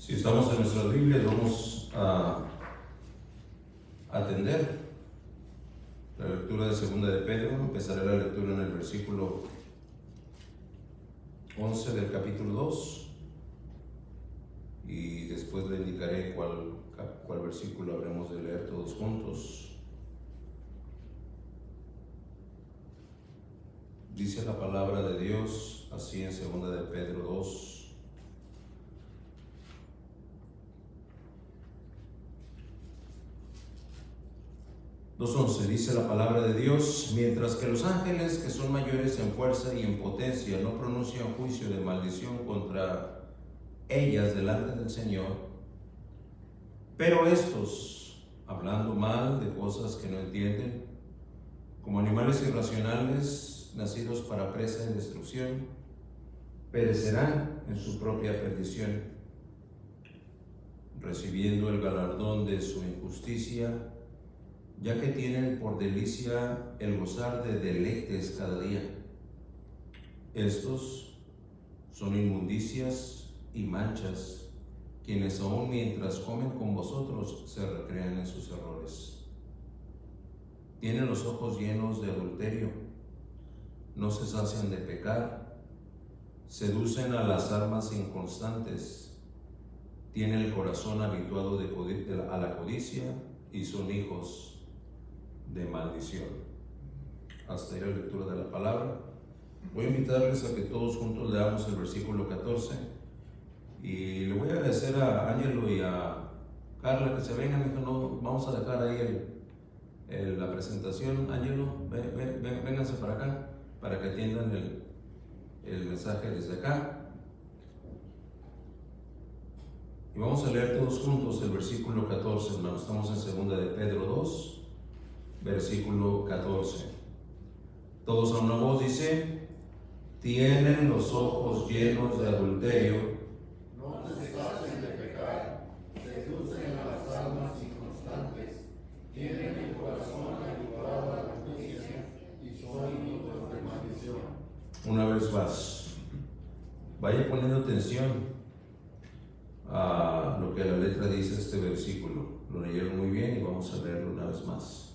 Si estamos en nuestras Biblias, vamos a atender la lectura de Segunda de Pedro. Empezaré la lectura en el versículo 11 del capítulo 2 y después le indicaré cuál versículo habremos de leer todos juntos. Dice la palabra de Dios así en Segunda de Pedro 2. 2:11 dice la palabra de Dios: mientras que los ángeles, que son mayores en fuerza y en potencia, no pronuncian juicio de maldición contra ellas delante del Señor, pero estos, hablando mal de cosas que no entienden, como animales irracionales, nacidos para presa y destrucción, perecerán en su propia perdición, recibiendo el galardón de su injusticia, ya que tienen por delicia el gozar de deleites cada día. Estos son inmundicias y manchas, quienes aún mientras comen con vosotros se recrean en sus errores. Tienen los ojos llenos de adulterio, no se sacian de pecar, seducen a las almas inconstantes, tienen el corazón habituado a la codicia y son hijos de maldición. Hasta ahí la lectura de la palabra. Voy a invitarles a que todos juntos leamos el versículo 14 y le voy a agradecer a Ángelo y a Carla que se vengan. No, vamos a dejar ahí la presentación. Ángelo, vénganse para acá para que atiendan el mensaje desde acá. Y vamos a leer todos juntos el versículo 14, hermanos. Estamos en Segunda de Pedro 2, versículo 14. Todos a una voz dice: tienen los ojos llenos de adulterio, no se hacen de pecar, seducen a las almas inconstantes, tienen el corazón habituado a la justicia y son hijos de maldición. Una vez más, vaya poniendo atención a lo que la letra dice este versículo. Lo leyeron muy bien y vamos a leerlo una vez más.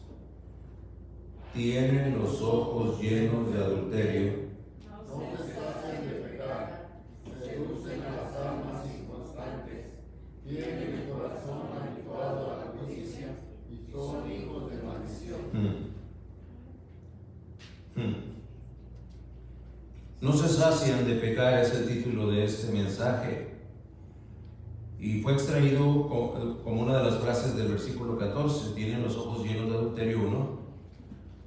Tienen los ojos llenos de adulterio, no se hacen de pecar, seducen a las almas inconstantes, tienen el corazón habituado a la justicia y son hijos de maldición. No se sacian de pecar es el título de este mensaje y fue extraído como una de las frases del versículo 14. Tienen los ojos llenos de adulterio, 1.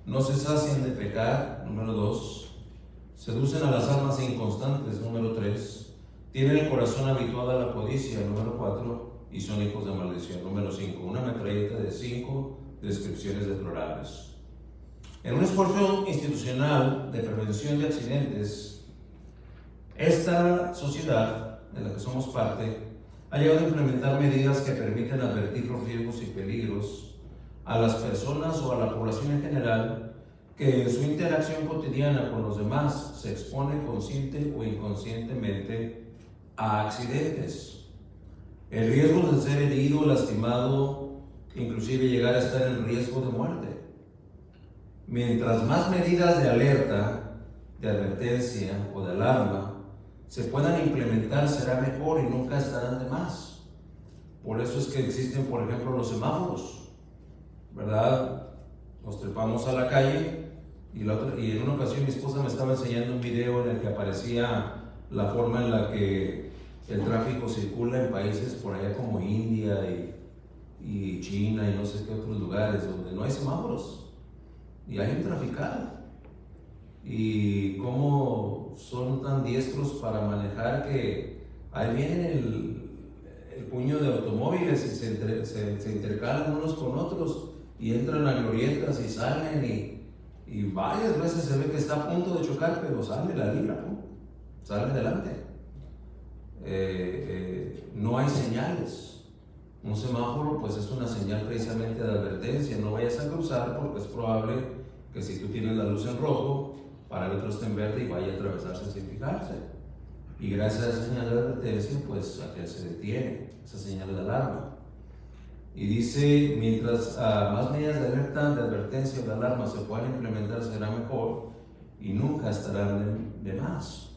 No se sacian de pecar, número 2. Seducen a las almas inconstantes, número 3. Tienen el corazón habituado a la codicia, número 4. Y son hijos de maldición, número 5. Una metralleta de 5 descripciones deplorables. En un esfuerzo institucional de prevención de accidentes, esta sociedad en la que somos parte ha llegado a implementar medidas que permiten advertir los riesgos y peligros a las personas o a la población en general que en su interacción cotidiana con los demás se expone consciente o inconscientemente a accidentes. El riesgo de ser herido, lastimado, inclusive llegar a estar en riesgo de muerte. Mientras más medidas de alerta, de advertencia o de alarma se puedan implementar, será mejor y nunca estarán de más. Por eso es que existen, por ejemplo, los semáforos, ¿verdad? Nos trepamos a la calle y en una ocasión mi esposa me estaba enseñando un video en el que aparecía la forma en la que el tráfico circula en países por allá como India y China y no sé qué otros lugares donde no hay semáforos y hay un trafical, y cómo son tan diestros para manejar que ahí viene el puño de automóviles y se intercalan unos con otros y entran a glorietas y salen y varias veces se ve que está a punto de chocar, pero sale la libra, sale adelante. No hay señales. Un semáforo pues es una señal precisamente de advertencia: no vayas a cruzar porque es probable que si tú tienes la luz en rojo, para el otro esté en verde y vaya a atravesarse sin fijarse. Y gracias a esa señal de advertencia, pues aquel se detiene, esa señal de alarma. Y dice, mientras más medidas de alerta, de advertencia o de alarma se puedan implementar, será mejor y nunca estarán de más.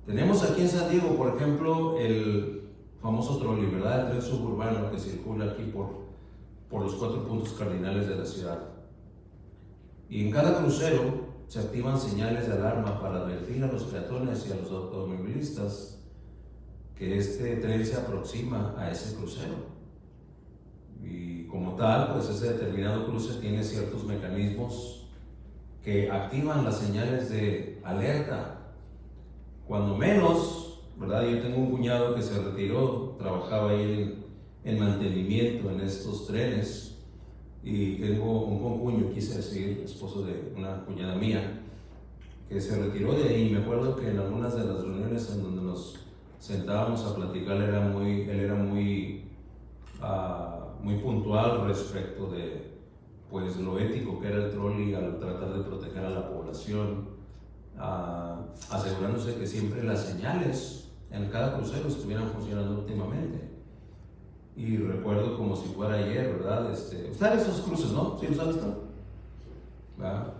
Tenemos aquí en San Diego, por ejemplo, el famoso trolley, ¿verdad? El tren suburbano que circula aquí por los 4 puntos cardinales de la ciudad. Y en cada crucero se activan señales de alarma para advertir a los peatones y a los automovilistas que este tren se aproxima a ese crucero. Y como tal, pues ese determinado cruce tiene ciertos mecanismos que activan las señales de alerta. Cuando menos, ¿verdad? Yo tengo un cuñado que se retiró, trabajaba ahí en mantenimiento en estos trenes. Y tengo un concuño, quise decir, esposo de una cuñada mía, que se retiró de ahí. Me acuerdo que en algunas de las reuniones en donde nos sentábamos a platicar, él era muy puntual respecto de pues lo ético que era el trolley al tratar de proteger a la población, asegurándose que siempre las señales en cada crucero estuvieran funcionando óptimamente. Y recuerdo como si fuera ayer, ¿verdad? Ustedes esos cruces, ¿no? ¿Sí los han visto? ¿Verdad?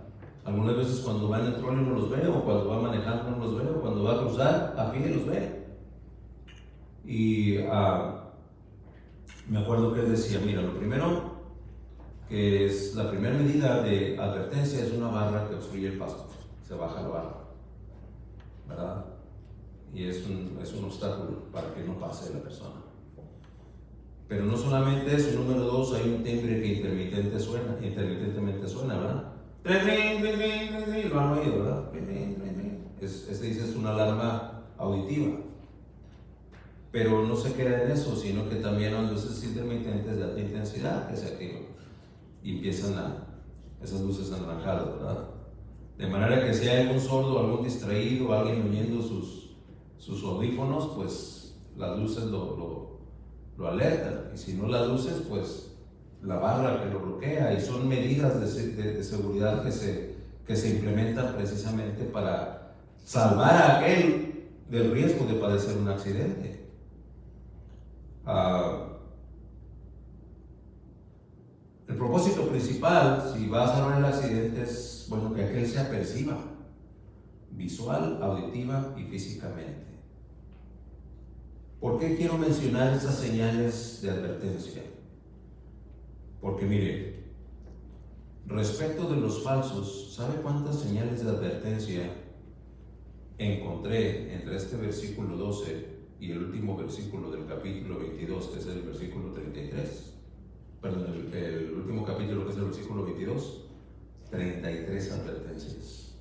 Algunas veces cuando va en el trolley no los veo, o cuando va manejando no los veo, cuando va a cruzar a pie los ve. Y me acuerdo que él decía, mira, lo primero que es la primera medida de advertencia es una barra que obstruye el paso, se baja la barra, ¿verdad? Y es un obstáculo para que no pase la persona. Pero no solamente eso, número 2, hay un timbre que intermitentemente suena, ¿verdad? Lo han oído, ¿verdad? Dice es una alarma auditiva. Pero no se queda en eso, sino que también hay luces intermitentes de alta intensidad que se activan y empiezan esas luces anaranjadas, ¿verdad? De manera que si hay algún sordo, algún distraído, alguien oyendo sus audífonos, pues las luces lo alertan, y si no las luces, pues la barra que lo bloquea, y son medidas de seguridad que se implementan precisamente para salvar a aquel del riesgo de padecer un accidente. El propósito principal, si va a salvar el accidente, es bueno que aquel se aperciba visual, auditiva y físicamente. ¿Por qué quiero mencionar estas señales de advertencia? Porque mire, respecto de los falsos, ¿sabe cuántas señales de advertencia encontré entre este versículo 12 y el último versículo del capítulo 22, que es el versículo 33? Perdón, el último capítulo, que es el versículo 22, 33 advertencias.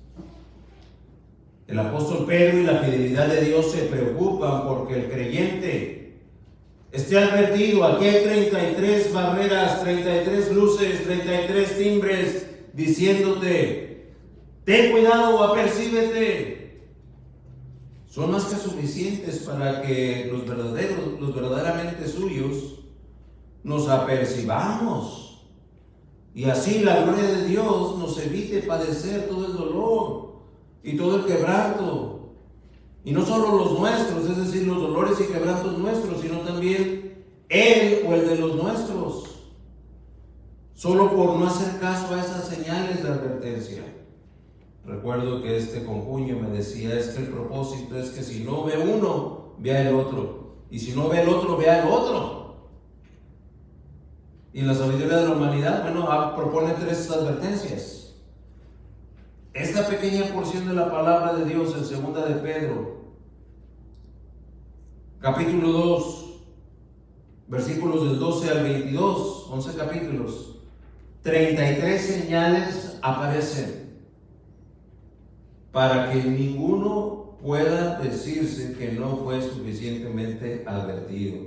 El apóstol Pedro y la fidelidad de Dios se preocupan porque el creyente esté advertido. Aquí hay 33 barreras, 33 luces, 33 timbres diciéndote: ten cuidado, apercíbete. Son más que suficientes para que los verdaderamente suyos nos apercibamos, y así la gloria de Dios nos evite padecer todo el dolor y todo el quebranto, y no solo los nuestros, es decir, los dolores y quebrantos nuestros, sino también Él o el de los nuestros, solo por no hacer caso a esas señales de advertencia. Recuerdo que este concuño me decía, es que el propósito es que si no ve uno, vea el otro, y si no ve el otro, vea el otro. Y la sabiduría de la humanidad, propone 3 advertencias. Esta pequeña porción de la palabra de Dios en 2 de Pedro, capítulo 2, versículos del 12 al 22, 11 capítulos, 33 señales aparecen para que ninguno pueda decirse que no fue suficientemente advertido.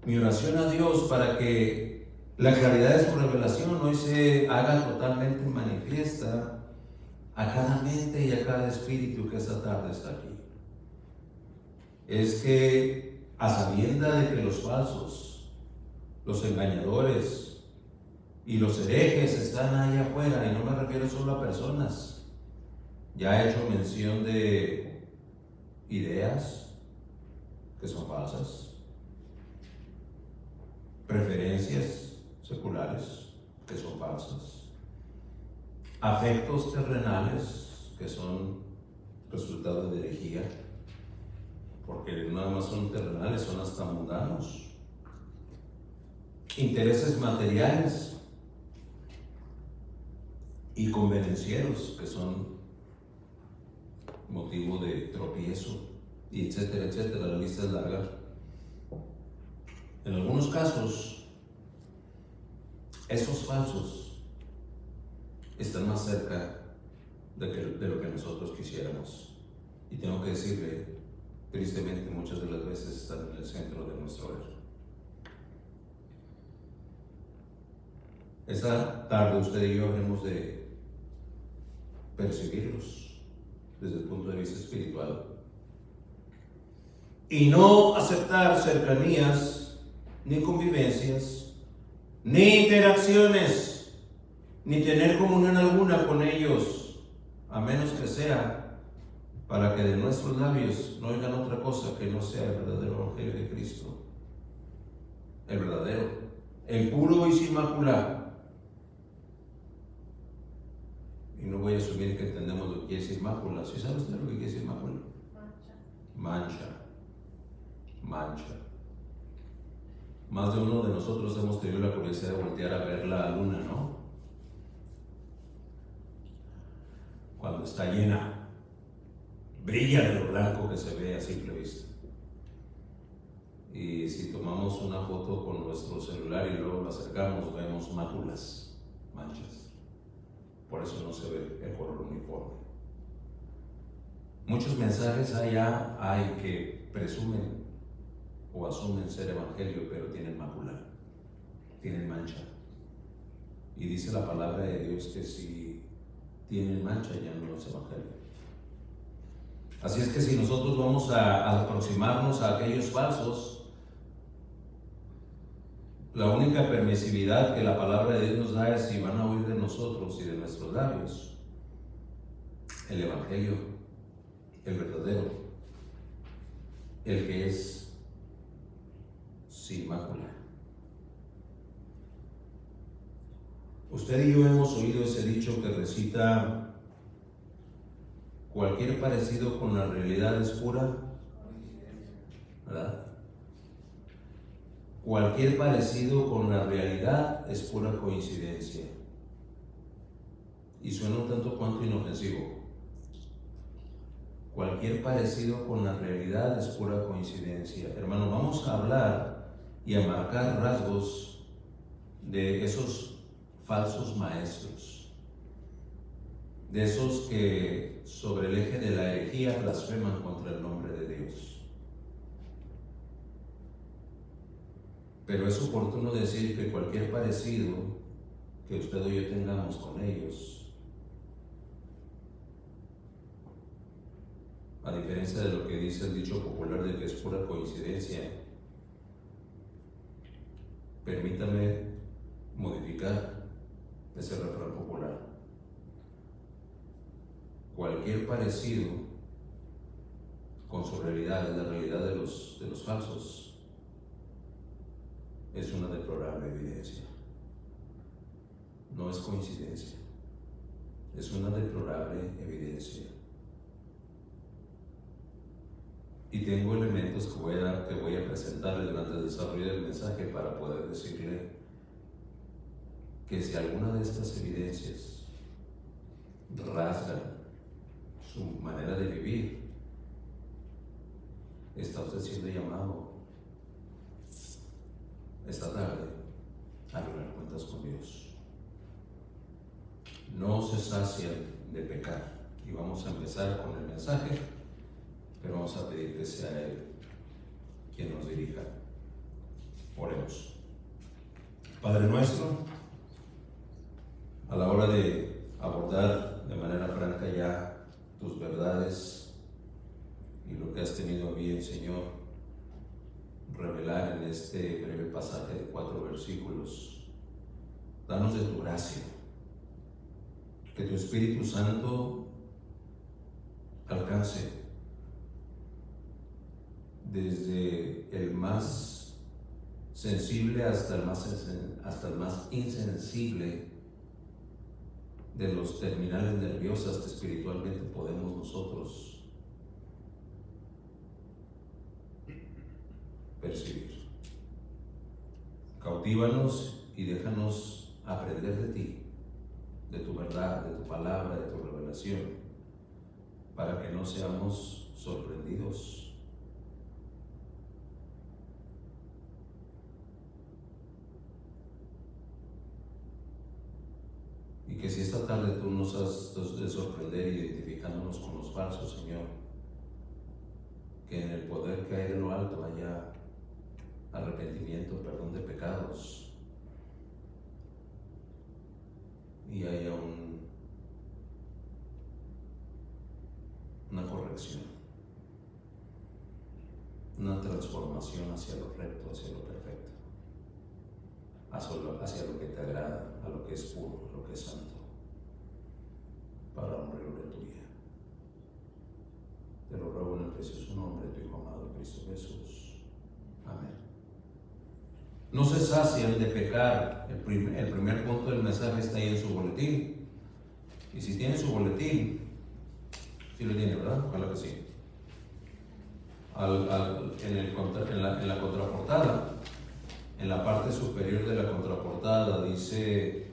Mi oración a Dios para que la claridad de su revelación hoy se haga totalmente manifiesta a cada mente y a cada espíritu que esta tarde está aquí, es que a sabienda de que los falsos, los engañadores y los herejes están allá afuera, y no me refiero solo a personas, ya he hecho mención de ideas que son falsas, preferencias seculares que son falsas, afectos terrenales que son resultado de herejía, porque no nada más son terrenales, son hasta mundanos, intereses materiales y convenencieros que son motivo de tropiezo, y etcétera, etcétera. La lista es larga. En algunos casos, esos falsos están más cerca de lo que nosotros quisiéramos. Y tengo que decirle, tristemente, muchas de las veces están en el centro de nuestro ver. Esta tarde usted y yo habremos de percibirlos desde el punto de vista espiritual y no aceptar cercanías, ni convivencias, ni interacciones, ni tener comunión alguna con ellos, a menos que sea para que de nuestros labios no oigan otra cosa que no sea el verdadero Evangelio de Cristo, el verdadero, el puro y sin mácula. Y no voy a asumir que entendemos lo que quiere decir mácula. ¿Sí sabe usted lo que quiere decir mácula? Mancha. Más de uno de nosotros hemos tenido la curiosidad de voltear a ver la luna, ¿no? Cuando está llena, brilla de lo blanco que se ve a simple vista. Y si tomamos una foto con nuestro celular y luego la acercamos, vemos máculas, manchas. Por eso no se ve el color uniforme. Muchos mensajes allá hay que presumen o asumen ser evangelio, pero tienen mácula, tienen mancha. Y dice la palabra de Dios que si tienen mancha ya no es evangelio. Así es que si nosotros vamos a aproximarnos a aquellos falsos, la única permisividad que la palabra de Dios nos da es si van a oír de nosotros y de nuestros labios el evangelio, el verdadero, el que es sin mácula. Usted y yo hemos oído ese dicho que recita: cualquier parecido con la realidad es pura, ¿verdad? Cualquier parecido con la realidad es pura coincidencia. Y suena un tanto cuanto inofensivo. Cualquier parecido con la realidad es pura coincidencia. Hermano, vamos a hablar y a marcar rasgos de esos falsos maestros, de esos que sobre el eje de la herejía blasfeman contra el nombre de Dios. Pero es oportuno decir que cualquier parecido que usted o yo tengamos con ellos, a diferencia de lo que dice el dicho popular de que es pura coincidencia, permítame modificar ese refrán popular. Cualquier parecido con su realidad, es la realidad de los falsos, es una deplorable evidencia. No es coincidencia, es una deplorable evidencia. Y tengo elementos que voy a presentarle durante el desarrollo del mensaje para poder decirle que si alguna de estas evidencias rasgan su manera de vivir, está usted siendo llamado esta tarde a arreglar cuentas con Dios. No se sacian de pecar. Y vamos a empezar con el mensaje, pero vamos a pedir que sea Él quien nos dirija. Oremos. Padre nuestro, a la hora de abordar de manera franca ya tus verdades y lo que has tenido a bien, Señor, revelar en este breve pasaje de 4 versículos, danos de tu gracia, que tu Espíritu Santo alcance desde el más sensible hasta el más insensible de los terminales nerviosas que espiritualmente podemos nosotros percibir. Cautívanos y déjanos aprender de ti, de tu verdad, de tu palabra, de tu revelación, para que no seamos sorprendidos. Y que si esta tarde tú nos has de sorprender identificándonos con los falsos, Señor, que en el poder que hay de lo alto haya arrepentimiento, perdón de pecados, y haya una corrección, una transformación hacia lo recto, hacia lo perfecto, hacia lo que te agrada, a lo que es puro, a lo que es santo, para honra y gloria tuya. Te lo ruego en el precioso nombre de tu Hijo amado Cristo Jesús. Amén. No se sacian de pecar. El primer punto del mensaje está ahí en su boletín. Y si tiene su boletín, sí lo tiene, ¿verdad? Ojalá que sí. En la contraportada, en la parte superior de la contraportada, dice: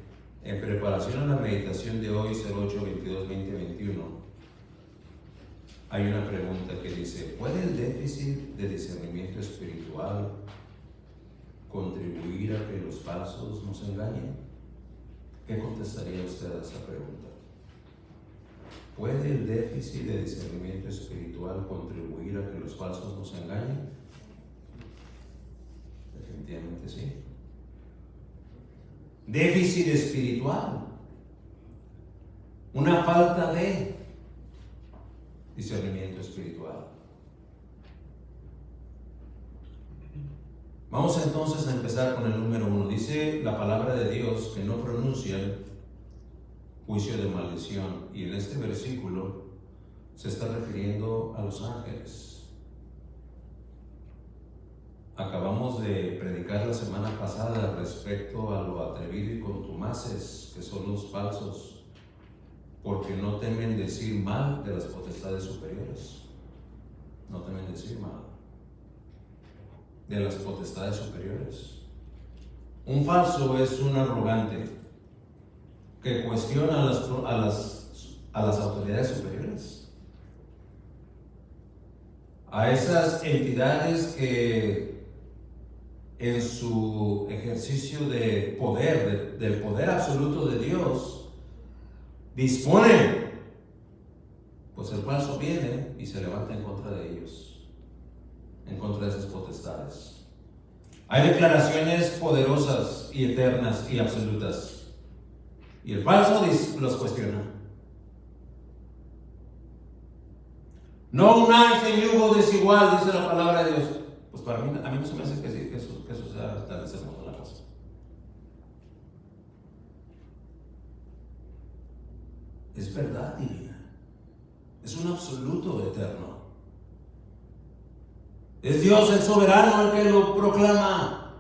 en preparación a la meditación de hoy, 08-22-2021, hay una pregunta que dice: ¿puede el déficit de discernimiento espiritual contribuir a que los falsos nos engañen? ¿Qué contestaría usted a esa pregunta? ¿Puede el déficit de discernimiento espiritual contribuir a que los falsos nos engañen? Definitivamente sí. Déficit espiritual, una falta de discernimiento espiritual. Vamos entonces a empezar con el número 1. Dice la palabra de Dios que no pronuncian juicio de maldición, y en este versículo se está refiriendo a los ángeles. Acabamos de predicar la semana pasada respecto a lo atrevido y contumaces que son los falsos, porque no temen decir mal de las potestades superiores. No temen decir mal de las potestades superiores. Un falso es un arrogante que cuestiona a las autoridades superiores, a esas entidades que en su ejercicio de poder, del poder absoluto de Dios, disponen. Pues el falso viene y se levanta en contra de ellos, en contra de esas potestades. Hay declaraciones poderosas y eternas y absolutas, y el falso los cuestiona. No unáis en yugo desigual, dice la palabra de Dios. Pues a mí no se me hace que eso sea tan hermoso la cosa. Es verdad divina, es un absoluto eterno. Es Dios el soberano el que lo proclama.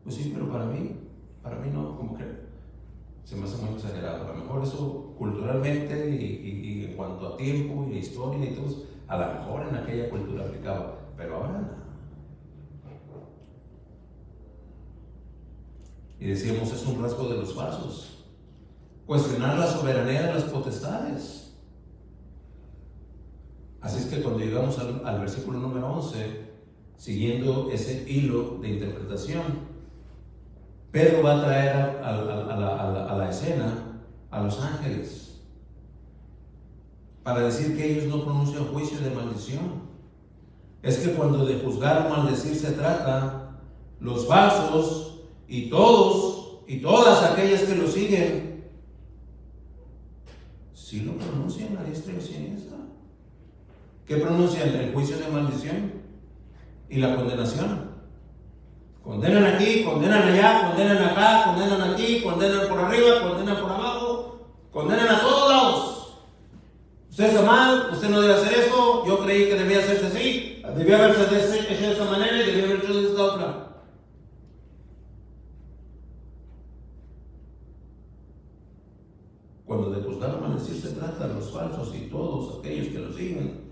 Pues sí, pero para mí no, como que se me hace muy exagerado. A lo mejor eso culturalmente y en cuanto a tiempo y historia y todo, a lo mejor en aquella cultura aplicaba, pero ahora no. Y decíamos, es un rasgo de los falsos, cuestionar la soberanía de las potestades. Así es que cuando llegamos al versículo número 11, siguiendo ese hilo de interpretación, Pedro va a traer a la escena a los ángeles para decir que ellos no pronuncian juicio de maldición. Es que cuando de juzgar o maldecir se trata, los falsos y todos y todas aquellas que lo siguen, sí lo pronuncian a diestra y siniestra. ¿Qué pronuncian? El juicio de maldición y la condenación. Condenan aquí, condenan allá, condenan acá, condenan aquí, condenan por arriba, condenan por abajo, condenan a todos lados. Usted está mal, usted no debe hacer eso, yo creí que debía hacerse así, Debía haberse hecho de esa manera y debía haber hecho de esta otra. Cuando de juzgar o maldecir se trata, los falsos y todos aquellos que lo siguen,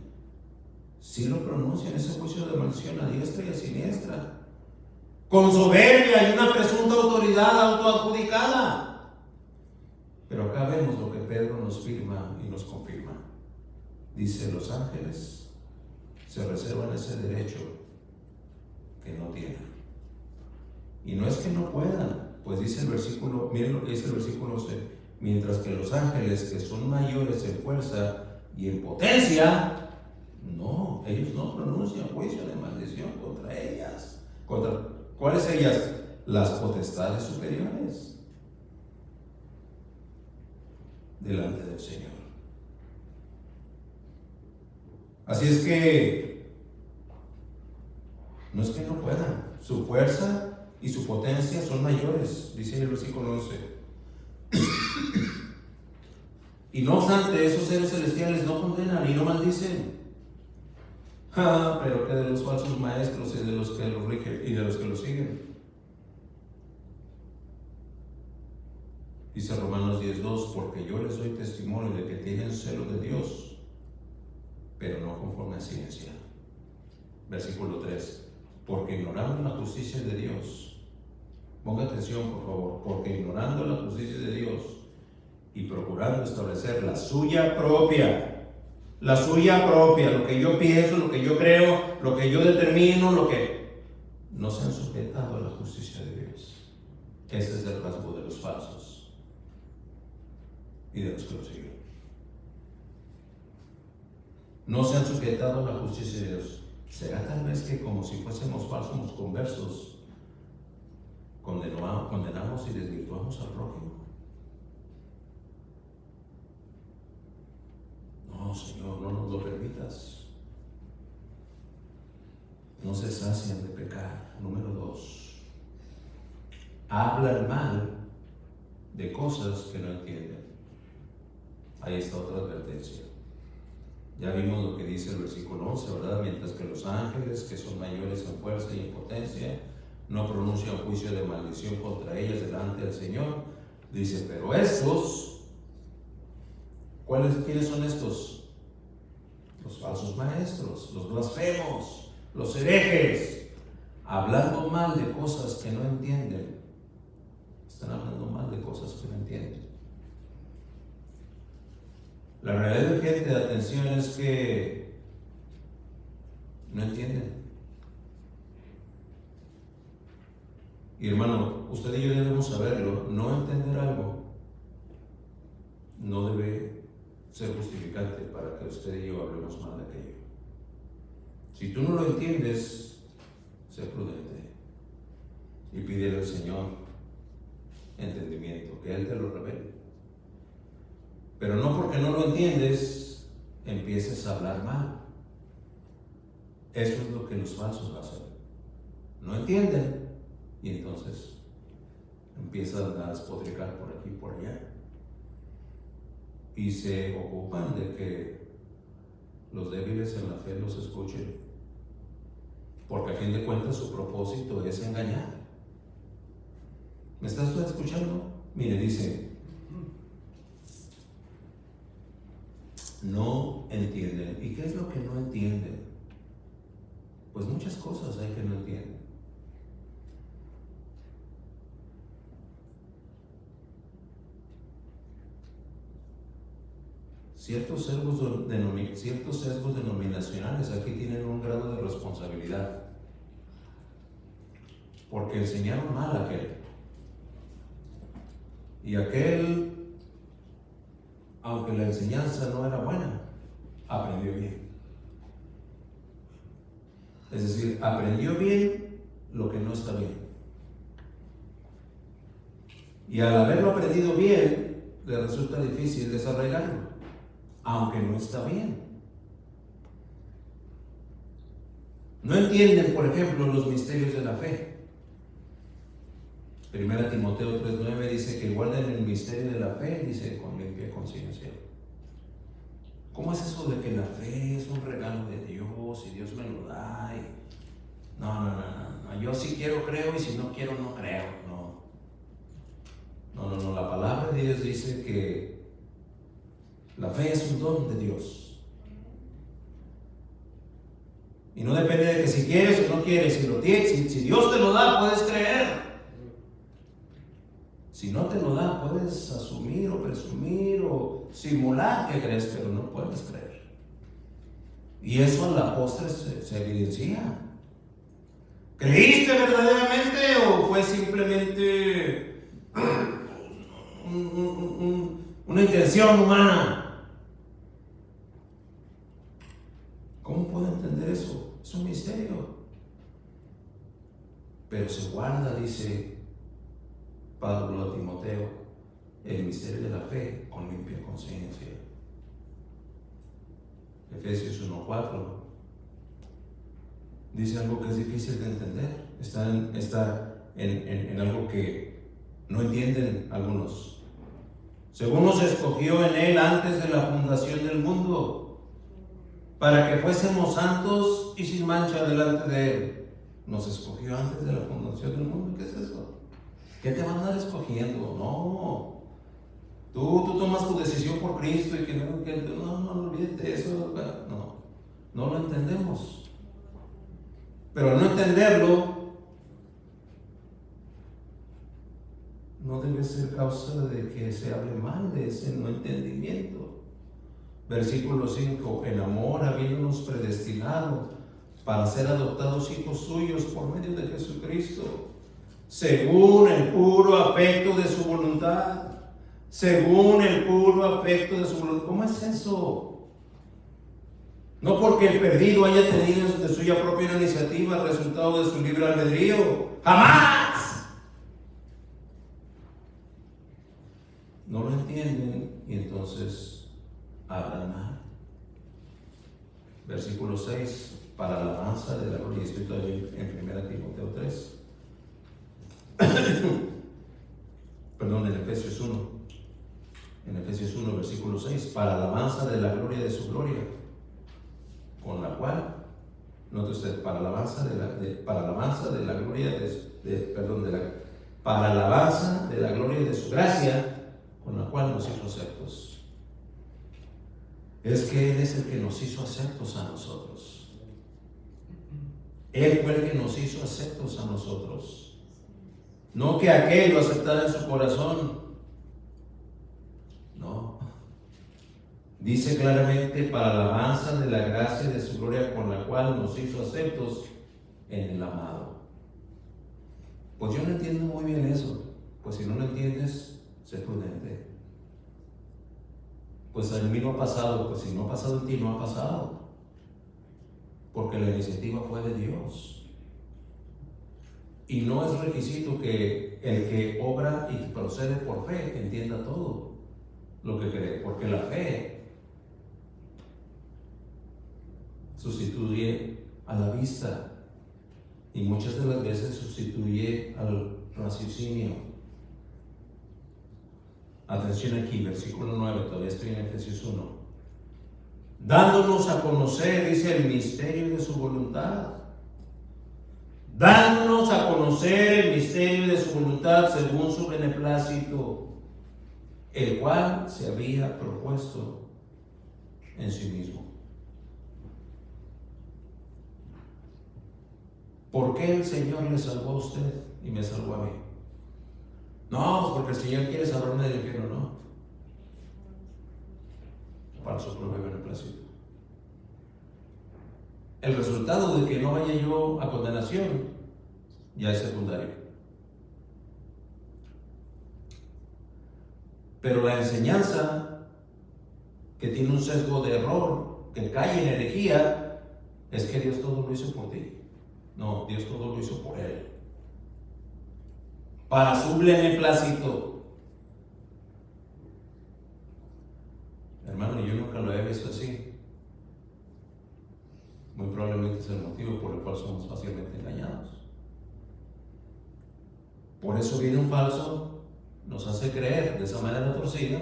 sí lo pronuncian ese juicio de maldición a diestra y a siniestra, con soberbia y una presunta autoridad autoadjudicada. Pero acá vemos lo que Pedro nos firma y nos confirma. Dice: los ángeles se reservan ese derecho que no tienen. Y no es que no puedan, pues dice el versículo, miren lo que dice el versículo 11: mientras que los ángeles, que son mayores en fuerza y en potencia, no, ellos no pronuncian juicio de maldición contra ellas. ¿Contra cuáles ellas? Las potestades superiores delante del Señor. Así es que no es que no puedan, su fuerza y su potencia son mayores, dice el versículo 11. Y no obstante, esos seres celestiales no condenan y no maldicen. Pero que de los falsos maestros y de los que los rigen y de los que los siguen. Dice Romanos 10:2: porque yo les doy testimonio de que tienen celo de Dios, pero no conforme a ciencia. Versículo 3: porque ignorando la justicia de Dios, ponga atención por favor, porque ignorando la justicia de Dios y procurando establecer la suya propia, lo que yo pienso, lo que yo creo, lo que yo determino, lo que no se han sujetado a la justicia de Dios. Ese es el rasgo de los falsos y de los que lo siguen. No se han sujetado a la justicia de Dios. ¿Será tal vez que como si fuésemos falsos conversos condenamos y desvirtuamos al prójimo? No, Señor, no nos lo permitas. No se sacian de pecar. Número 2: hablan mal de cosas que no entienden. Ahí está otra advertencia. Ya vimos lo que dice el versículo 11, ¿verdad? Mientras que los ángeles, que son mayores en fuerza y en potencia, no pronuncian juicio de maldición contra ellas delante del Señor. Dice: pero estos, ¿quiénes son estos? Los falsos maestros, los blasfemos, los herejes, hablando mal de cosas que no entienden. Están hablando mal de cosas que no entienden. La realidad, gente, de atención, es que no entienden. Y hermano, usted y yo debemos saberlo. No entender algo no debe ser justificante para que usted y yo hablemos mal de aquello. Si tú no lo entiendes, sé prudente y pídele al Señor entendimiento, que Él te lo revele. Pero no porque no lo entiendes, empieces a hablar mal. Eso es lo que los falsos hacen. No entienden y entonces empiezan a despotricar por aquí y por allá. Y se ocupan de que los débiles en la fe los escuchen. Porque a fin de cuentas su propósito es engañar. ¿Me estás usted escuchando? Mire, dice: no entienden. ¿Y qué es lo que no entienden? Pues muchas cosas hay que no entienden. Ciertos sesgos denominacionales aquí tienen un grado de responsabilidad, porque enseñaron mal a aquel. Y aquel, aunque la enseñanza no era buena, aprendió bien. Es decir, aprendió bien lo que no está bien. Y al haberlo aprendido bien, le resulta difícil desarraigarlo, aunque no está bien. No entienden, por ejemplo, los misterios de la fe. 1 Timoteo 3:9 dice que guarden el misterio de la fe, dice, con limpia conciencia. ¿cómo es eso de que la fe es un regalo de Dios y Dios me lo da? No, yo si quiero creo y si no quiero no creo. No, la palabra de Dios dice que la fe es un don de Dios. Y no depende de que si quieres o no quieres, si lo tienes, si Dios te lo da, puedes creer. Si no te lo da, puedes asumir o presumir o simular que crees, pero no puedes creer. Y eso a la postre se evidencia. ¿Creíste verdaderamente o fue simplemente una intención humana? ¿Cómo puedo entender eso? Es un misterio. Pero se guarda, dice Pablo a Timoteo, el misterio de la fe con limpia conciencia. Efesios 1:4 dice algo que es difícil de entender. Está en algo que no entienden algunos. Según nos escogió en Él antes de la fundación del mundo, para que fuésemos santos y sin mancha delante de Él. Nos escogió antes de la fundación del mundo. ¿Qué es eso? ¿Qué te van a andar escogiendo? No. Tú tomas tu decisión por Cristo y que no olvídate eso. No lo entendemos. Pero al no entenderlo, no debe ser causa de que se hable mal de ese no entendimiento. Versículo 5: en amor habiéndonos predestinado para ser adoptados hijos suyos por medio de Jesucristo, según el puro afecto de su voluntad. Según el puro afecto de su voluntad. ¿Cómo es eso? No porque el perdido haya tenido de suya propia iniciativa el resultado de su libre albedrío. ¡Jamás! No lo entienden y entonces hablan mal. Versículo 6: para alabanza de la gloria. Estoy todavía en 1 Timoteo 3. Perdón, en Efesios 1. En Efesios 1, versículo 6: para alabanza de la gloria de su gloria, con la cual, note usted, para alabanza de la gloria para alabanza de la gloria de su gracia, con la cual nos hizo aceptos. Es que Él es el que nos hizo aceptos a nosotros. Él fue el que nos hizo aceptos a nosotros. No que aquel lo aceptara en su corazón. No. Dice claramente: para alabanza de la gracia de su gloria, con la cual nos hizo aceptos en el amado. Pues yo no entiendo muy bien eso. Pues si no lo entiendes, sé prudente. Pues en mí no ha pasado. Pues si no ha pasado en ti, no ha pasado. Porque la iniciativa fue de Dios. Y no es requisito que el que obra y procede por fe entienda todo lo que cree, porque la fe sustituye a la vista y muchas de las veces sustituye al raciocinio. Atención aquí, versículo 9, todavía estoy en Efesios 1. Dándonos a conocer, dice, el misterio de su voluntad. Dándonos a conocer el misterio de su voluntad según su beneplácito, el cual se había propuesto en sí mismo. ¿Por qué el Señor le salvó a usted y me salvó a mí? No, pues porque el Señor quiere salvarme del infierno, no. Para su propio beneplácito. El resultado de que no vaya yo a condenación ya es secundario. Pero la enseñanza, que tiene un sesgo de error, que cae en herejía, es que Dios todo lo hizo por ti. No, Dios todo lo hizo por Él. Para su beneplácito. Hermano, yo nunca lo he visto así. Muy probablemente es el motivo por el cual somos fácilmente engañados. Por eso viene un falso, nos hace creer de esa manera torcida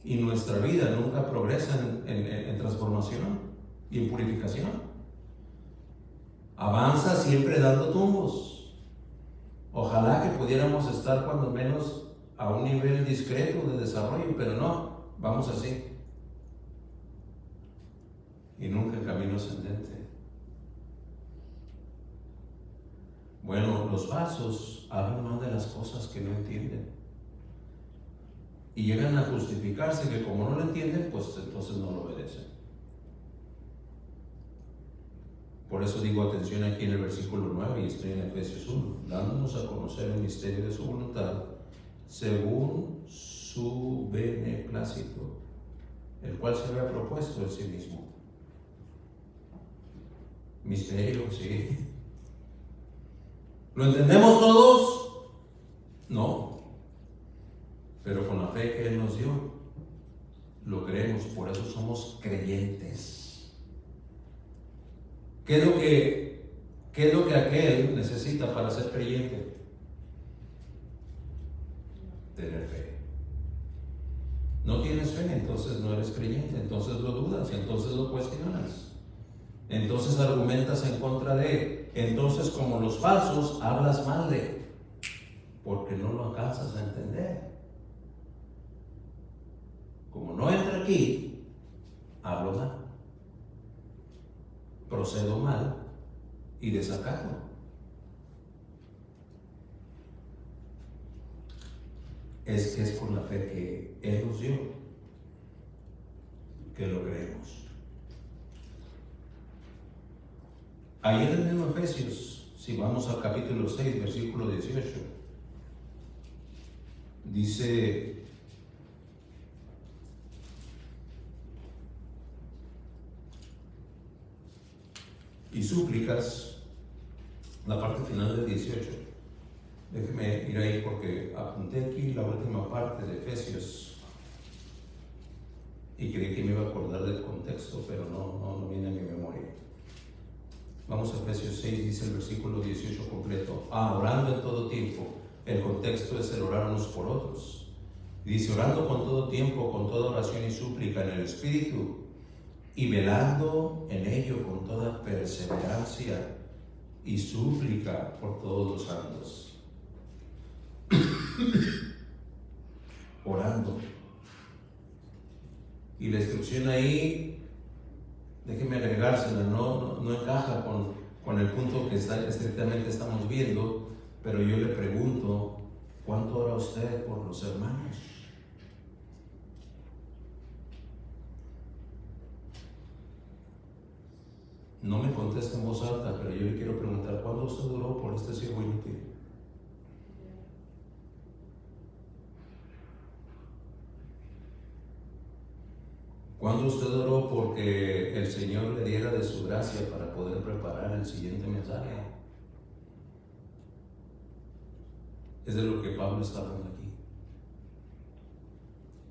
y nuestra vida nunca progresa en transformación y en purificación. Avanza siempre dando tumbos. Ojalá que pudiéramos estar cuando menos a un nivel discreto de desarrollo, pero no, vamos así. Y nunca en camino ascendente. Bueno, los falsos hablan mal de las cosas que no entienden. Y llegan a justificarse que como no lo entienden, pues entonces no lo obedecen. Por eso digo atención aquí en el versículo 9 y estoy en Efesios 1, dándonos a conocer el misterio de su voluntad, según su beneplácito, el cual se había propuesto en sí mismo. Misterio, sí. ¿Lo entendemos todos? No. Pero con la fe que Él nos dio, lo creemos, por eso somos creyentes. ¿Qué es lo que aquel necesita para ser creyente? Tener fe. No tienes fe, entonces no eres creyente, entonces lo dudas, entonces lo cuestionas. Entonces argumentas en contra de, entonces como los falsos hablas mal de, porque no lo alcanzas a entender. Como no entra aquí, hablo mal, procedo mal y desacato. Es que es por la fe que Él nos dio que lo creemos. Ahí en el mismo Efesios, si vamos al capítulo 6, versículo 18, dice: y súplicas, la parte final del 18. Déjeme ir ahí porque apunté aquí la última parte de Efesios y creí que me iba a acordar del contexto, pero no viene a mi memoria. Vamos a Efesios 6, dice el versículo 18 completo. Orando en todo tiempo. El contexto es el orar unos por otros. Y dice: orando con todo tiempo, con toda oración y súplica en el Espíritu, y velando en ello con toda perseverancia y súplica por todos los santos. Orando. Y la instrucción ahí, déjenme agregársela, no encaja con el punto que estrictamente estamos viendo, pero yo le pregunto: ¿cuánto ora usted por los hermanos? No me conteste en voz alta, pero yo le quiero preguntar: ¿cuándo usted oró por este siervo inútil? ¿Cuándo usted oró porque el Señor le diera de su gracia para poder preparar el siguiente mensaje? Es de lo que Pablo está hablando aquí.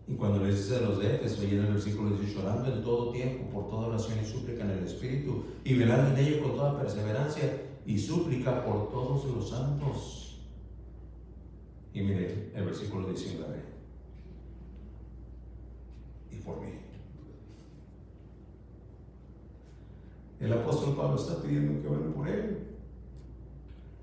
Y cuando les dice a los de Éfeso, y en el versículo 18, orando en todo tiempo, por toda oración y súplica en el Espíritu, y velando en ello con toda perseverancia y súplica por todos los santos. Y mire el versículo 19. Y por mí. El apóstol Pablo está pidiendo que oren por él.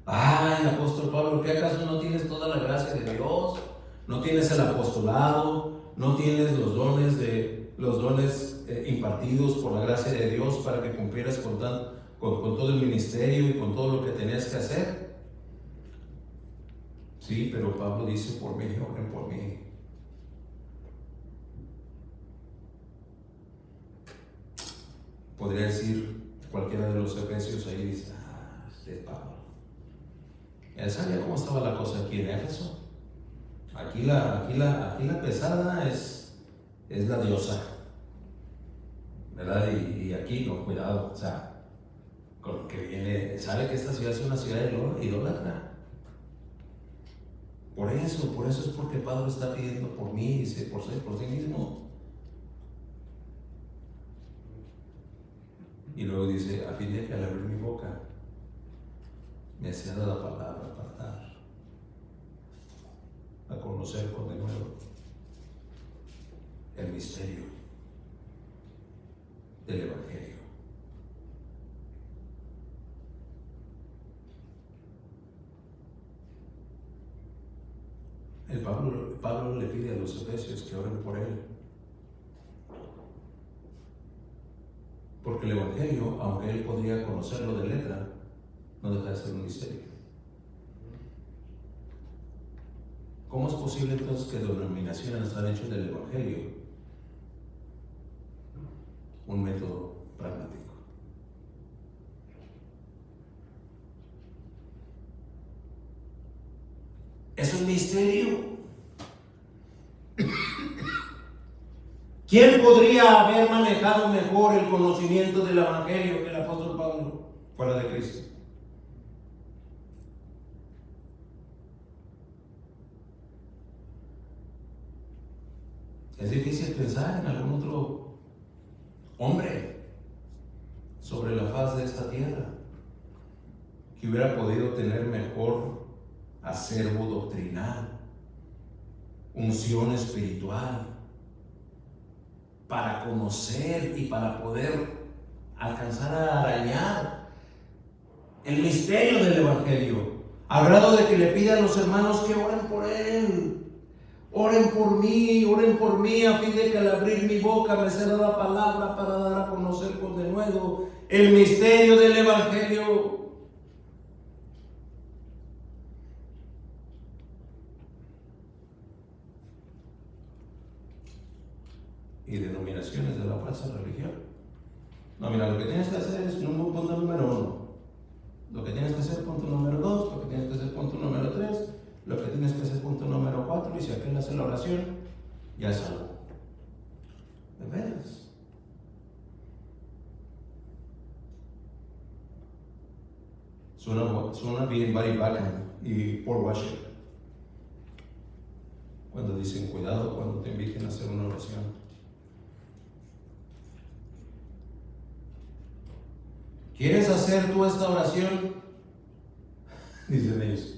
Ay, apóstol Pablo, ¿qué acaso no tienes toda la gracia de Dios? ¿No tienes el apostolado? ¿No tienes los dones impartidos por la gracia de Dios para que cumplieras con todo el ministerio y con todo lo que tenías que hacer? Sí, pero Pablo dice: por mí, oren por mí. Podría decir cualquiera de los efesios ahí, dice: Pablo. Él sabía cómo estaba la cosa aquí en Éfeso. Aquí la pesada es la diosa, ¿verdad? Y aquí no, cuidado, o sea, con lo que viene, sabe que esta ciudad es una ciudad idólatra. Por eso es porque Pablo está pidiendo por mí, dice, por sí mismo. Y luego dice: a fin de que al abrir mi boca me sea dada la palabra para dar a conocer con de nuevo el misterio del Evangelio. Pablo le pide a los efesios que oren por él. Porque el Evangelio, aunque él podría conocerlo de letra, no deja de ser un misterio. ¿Cómo es posible entonces que denominaciones han hecho del Evangelio un método pragmático? Es un misterio. ¿Quién podría haber manejado mejor el conocimiento del Evangelio que el apóstol Pablo fuera de Cristo? Es difícil pensar en algún otro hombre sobre la faz de esta tierra que hubiera podido tener mejor acervo doctrinal, unción espiritual, para conocer y para poder alcanzar a arañar el misterio del Evangelio, a grado de que le pide a los hermanos que oren por él. Oren por mí, a fin de que al abrir mi boca me sea la palabra para dar a conocer con denuedo el misterio del Evangelio. Y denominaciones de la falsa religión. No, mira, lo que tienes que hacer es punto número 1. Lo que tienes que hacer, punto número 2. Lo que tienes que hacer, punto número 3. Lo que tienes que hacer, punto número 4. Y si aquel hace la oración, ya es algo. ¿De veras? Suena bien Barry Bachan y Paul Washer cuando dicen cuidado cuando te inviten a hacer una oración. ¿Quieres hacer tú esta oración? Dicen ellos,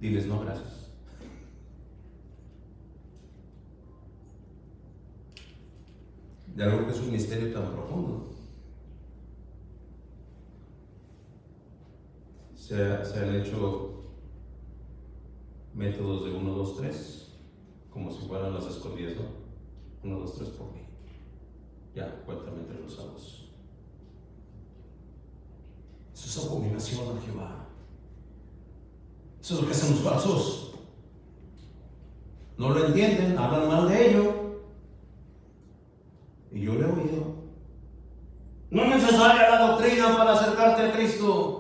diles no gracias. De algo que es un misterio tan profundo. Se han hecho métodos de 1, 2, 3, como si fueran las escondidas, ¿no? 1, 2, 3 por mí. Ya, cuéntame entre los ojos. Eso es abominación a Jehová. Eso es lo que hacen los falsos. No lo entienden, hablan mal de ello. Y yo le he oído. No es necesaria la doctrina para acercarte a Cristo.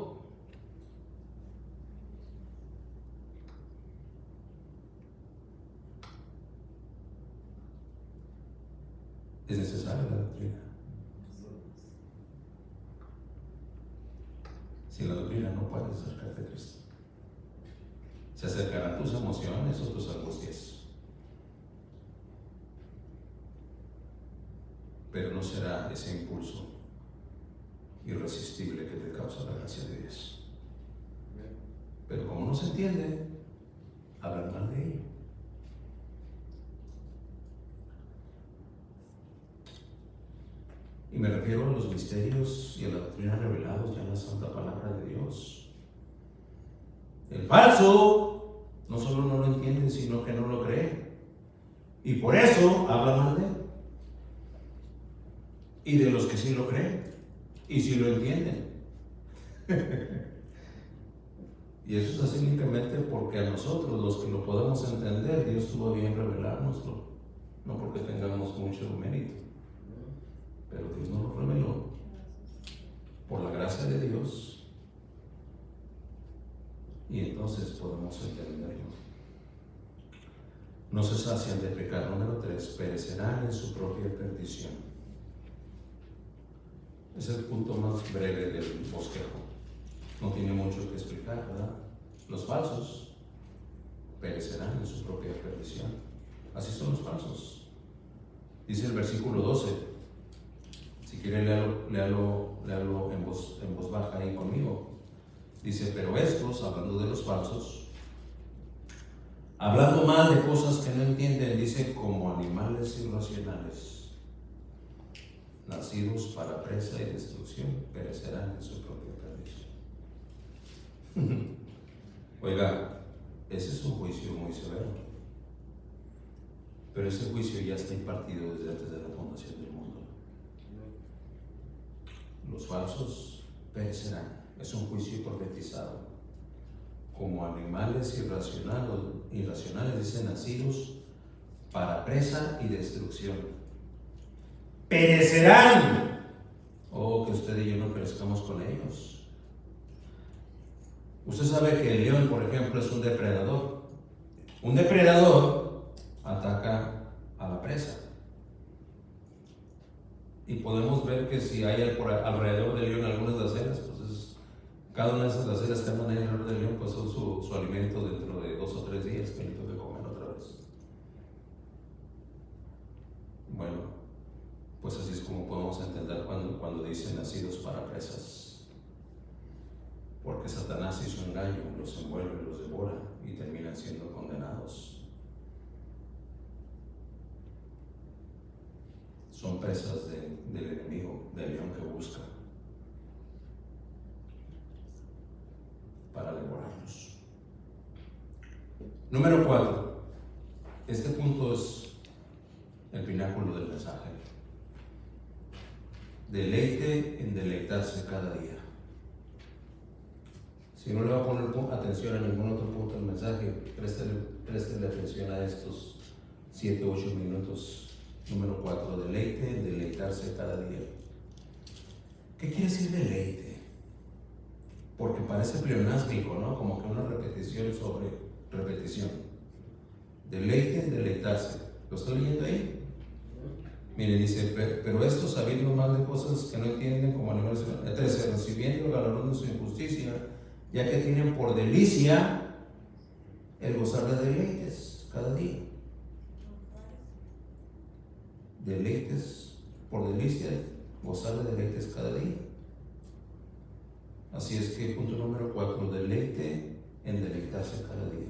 Es necesaria la doctrina. Sin la doctrina no puedes acercarte a Cristo. Se acercarán tus emociones o tus angustias, pero no será ese impulso irresistible que te causa la gracia de Dios. Pero como no se entiende, hablan mal de ello. Y me refiero a los misterios y a la doctrina revelados ya en la santa palabra de Dios. El falso no solo no lo entiende, sino que no lo cree. Y por eso habla mal de él. Y de los que sí lo creen y sí lo entienden. Y eso es así únicamente porque a nosotros, los que lo podemos entender, Dios tuvo bien revelárnoslo, no porque tengamos mucho mérito, pero Dios nos lo reveló por la gracia de Dios, y entonces podemos entenderlo. No se sacian de pecar. Número 3, perecerán en su propia perdición. Es el punto más breve del bosquejo. No tiene mucho que explicar, ¿verdad? Los falsos perecerán en su propia perdición. Así son los falsos. Dice el versículo 12. Si quiere, léalo en voz baja ahí conmigo. Dice, pero estos, hablando de los falsos, hablando mal de cosas que no entienden, dice, como animales irracionales, nacidos para presa y destrucción, perecerán en su propia perdición. Oiga, ese es un juicio muy severo, pero ese juicio ya está impartido desde antes de la fundación del mundo. Los falsos perecerán, es un juicio profetizado, como animales irracionales, dicen, nacidos para presa y destrucción. Perecerán. Oh, que usted y yo no perezcamos con ellos. Usted sabe que el león, por ejemplo, es un depredador. Un depredador ataca a la presa. Y podemos ver que si hay alrededor del león algunas gacelas, pues cada una de esas gacelas que andan ahí alrededor del león, pues son su alimento dentro de 2 o 3 días que le toque comer otra vez. Bueno, pues así es como podemos entender cuando dicen nacidos para presas. Porque Satanás y su engaño los envuelve, los devora y terminan siendo condenados. Son presas del enemigo, del león que busca para devorarlos. Número 4. Este punto es el pináculo del mensaje. Deleite en deleitarse cada día. Si no le va a poner atención a ningún otro punto del mensaje, préstele atención a estos 7 u 8 minutos. Número 4, deleite en deleitarse cada día. ¿Qué quiere decir deleite? Porque parece pleonásmico, ¿no? Como que una repetición sobre repetición. Deleite en deleitarse. ¿Lo estoy leyendo ahí? Mire, dice, pero estos sabiendo mal de cosas que no entienden como animales, 13, recibiendo el galardón de su injusticia, ya que tienen por delicia el gozar de deleites cada día. Deleites, por delicia, gozar de deleites cada día. Así es que punto número 4, deleite en deleitarse cada día.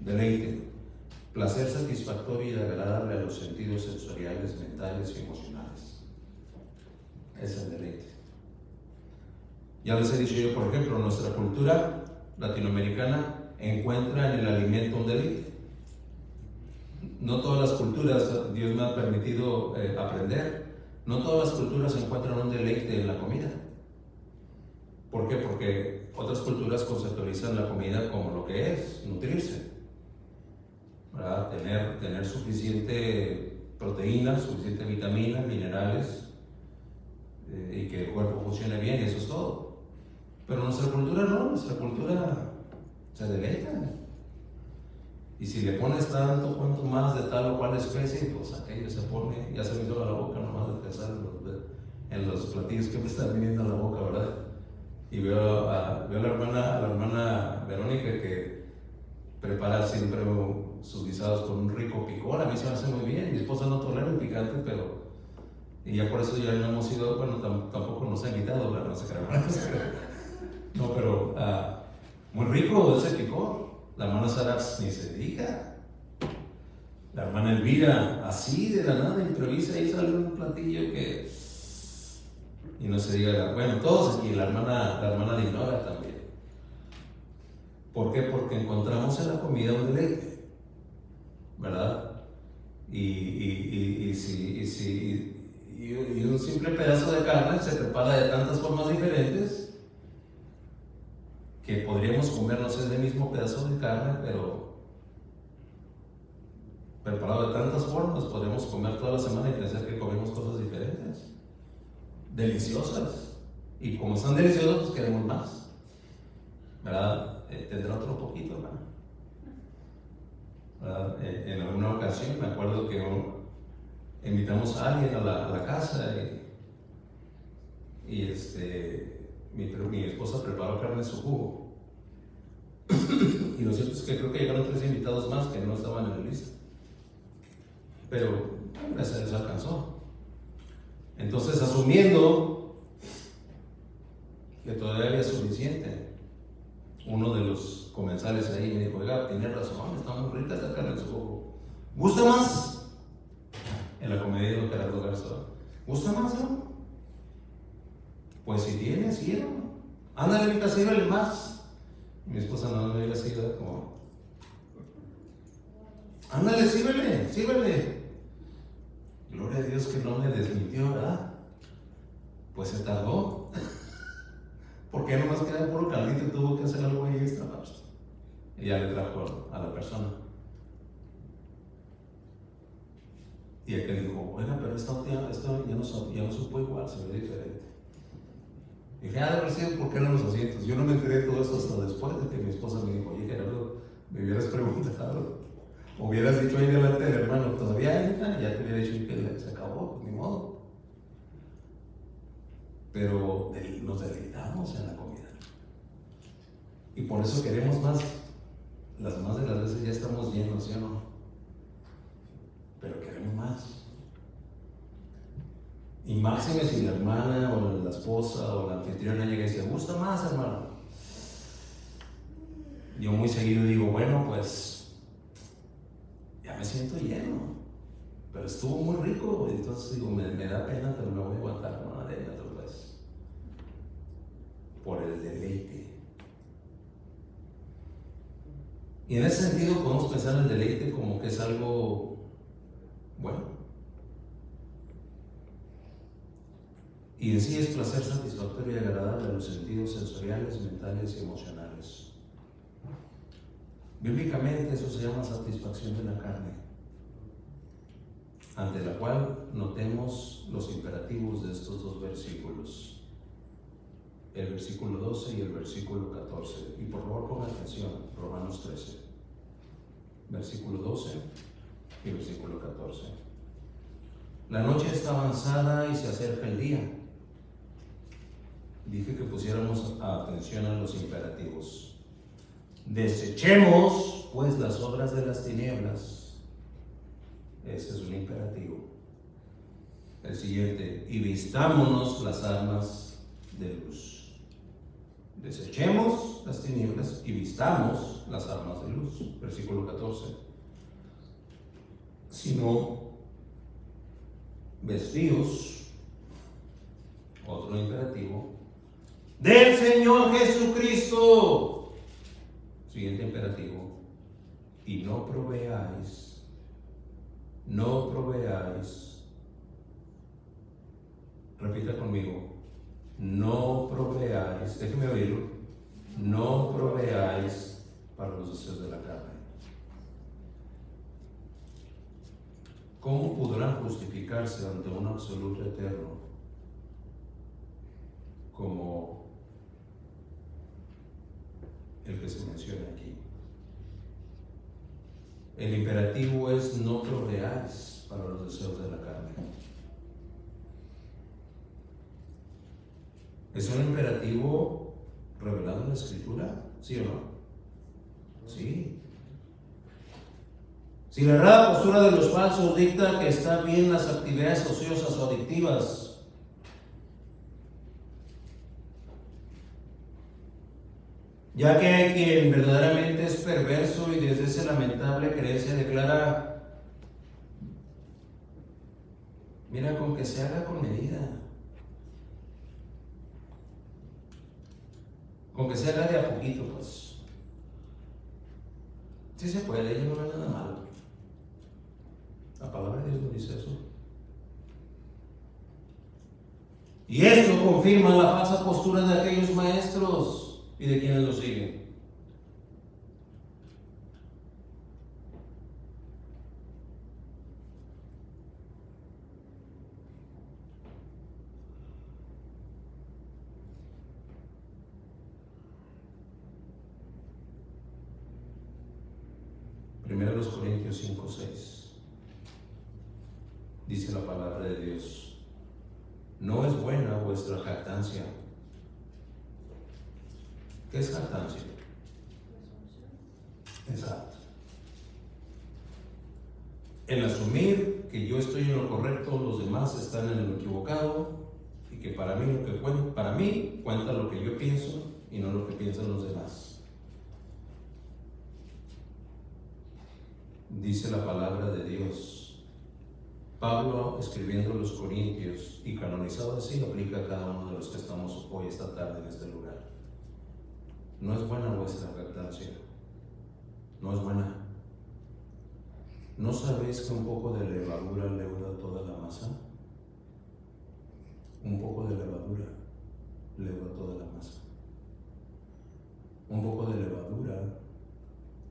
Deleite, placer satisfactorio y agradable a los sentidos sensoriales, mentales y emocionales. Es el deleite. Ya les he dicho yo, por ejemplo, nuestra cultura latinoamericana encuentra en el alimento un deleite. No todas las culturas, Dios me ha permitido aprender, no todas las culturas encuentran un deleite en la comida. ¿Por qué? Porque otras culturas conceptualizan la comida como lo que es, nutrirse, ¿verdad? Tener suficiente proteína, suficiente vitaminas, minerales, y que el cuerpo funcione bien, y eso es todo. Pero nuestra cultura no, nuestra cultura se deleita. Y si le pones tanto, cuanto más de tal o cual especie, pues aquello se pone, ya se me hizo a la boca nomás de pensar en los platillos que me están viniendo a la boca, ¿verdad? Y veo a la hermana Verónica que prepara siempre sus guisados con un rico picor. A mí se me hace muy bien, mi esposa no tolera el picante, pero y ya por eso ya no hemos ido, bueno, tampoco nos ha invitado, ¿verdad? No, pero muy rico ese picor. La hermana Sara ni se diga. La hermana Elvira, así de la nada, improvisa y sale un platillo que... Y no se diga, bueno, todos aquí, la hermana Dinora también. ¿Por qué? Porque encontramos en la comida un deleite, ¿verdad? Y un simple pedazo de carne se prepara de tantas formas diferentes que podríamos comernos ese mismo pedazo de carne, pero preparado de tantas formas, podemos comer toda la semana y pensar que comemos cosas diferentes, deliciosas. Y como están deliciosas, pues queremos más, ¿verdad? Tendrá otro poquito, hermano. ¿Verdad? En alguna ocasión me acuerdo que invitamos a alguien a la casa y mi esposa preparó carne en su jugo. Y lo cierto es que creo que llegaron 3 invitados más que no estaban en la lista. Pero se les alcanzó. Entonces, asumiendo que todavía había suficiente, uno de los comensales ahí me dijo, oiga, tiene razón, está muy rica esta carne en su jugo. ¿Gusta más? En la comedia de Gerardo Garzón. ¿Gusta más, no? Pues si tiene, sí, ¿no? Ándale, mija, sírvele más. Mi esposa no me diga así, ¿verdad? Como, ándale, sírvele. Gloria a Dios que no me desmintió, ¿verdad? Pues se tardó. Porque ya nomás queda puro caldito y tuvo que hacer algo ahí extra. Y ya le trajo a la persona. Y aquel dijo, oiga, pero esto ya no supo igual, se ve diferente. Y dije, de recién, ¿por qué eran los asientos? Yo no me enteré de todo esto hasta después de que mi esposa me dijo, oye, Gerardo, me hubieras preguntado, o hubieras dicho ahí delante del hermano, todavía hay, ya te hubiera dicho que se acabó, pues ni modo. Pero nos deleitamos en la comida. Y por eso queremos más. Las más de las veces ya estamos llenos, ¿sí o no? Pero queremos más. Y máxime si la hermana o la esposa o la anfitriona llega y dice, ¿gusta más, hermano? Yo muy seguido digo, bueno, pues ya me siento lleno, pero estuvo muy rico. Entonces digo, me da pena, pero me voy a aguantar, hermana, déjame otra vez. Por el deleite. Y en ese sentido podemos pensar en el deleite como que es algo bueno. Y en sí es placer satisfactorio y agradable a los sentidos sensoriales, mentales y emocionales. Bíblicamente eso se llama satisfacción de la carne, ante la cual notemos los imperativos de estos dos versículos, el versículo 12 y el versículo 14. Y por favor pongan atención, Romanos 13, versículo 12 y versículo 14. La noche está avanzada y se acerca el día. Dije que pusiéramos atención a los imperativos. Desechemos pues las obras de las tinieblas. Ese es un imperativo. El siguiente, y vistámonos las armas de luz. Desechemos las tinieblas y vistamos las armas de luz. Versículo 14. Sino vestidos, otro imperativo, del Señor Jesucristo. Siguiente imperativo, y no proveáis, repita conmigo, no proveáis, déjeme oírlo, no proveáis para los deseos de la carne. ¿Cómo podrán justificarse ante un absoluto eterno como el que se menciona aquí? El imperativo es no proveáis para los deseos de la carne. ¿Es un imperativo revelado en la Escritura? ¿Sí o no? Sí. Si la errada postura de los falsos dicta que está bien las actividades ociosas o adictivas, ya que hay quien verdaderamente es perverso y desde esa lamentable creencia declara, mira, con que se haga con medida, con que se haga de a poquito, pues sí se puede, no hay nada malo. La palabra de Dios no dice eso. Y esto confirma la falsa postura de aquellos maestros y de quienes lo siguen. Primero los Corintios 5:6. Dice la palabra de Dios, no es buena vuestra jactancia. ¿Qué es jactancia? Exacto. El asumir que yo estoy en lo correcto, los demás están en lo equivocado, y que para mí cuenta lo que yo pienso y no lo que piensan los demás. Dice la palabra de Dios Pablo, escribiendo a los Corintios y canonizado así, aplica a cada uno de los que estamos hoy esta tarde en este lugar. No es buena vuestra jactancia, no es buena. ¿No sabéis que un poco de levadura leuda toda la masa? Un poco de levadura leuda toda la masa. Un poco de levadura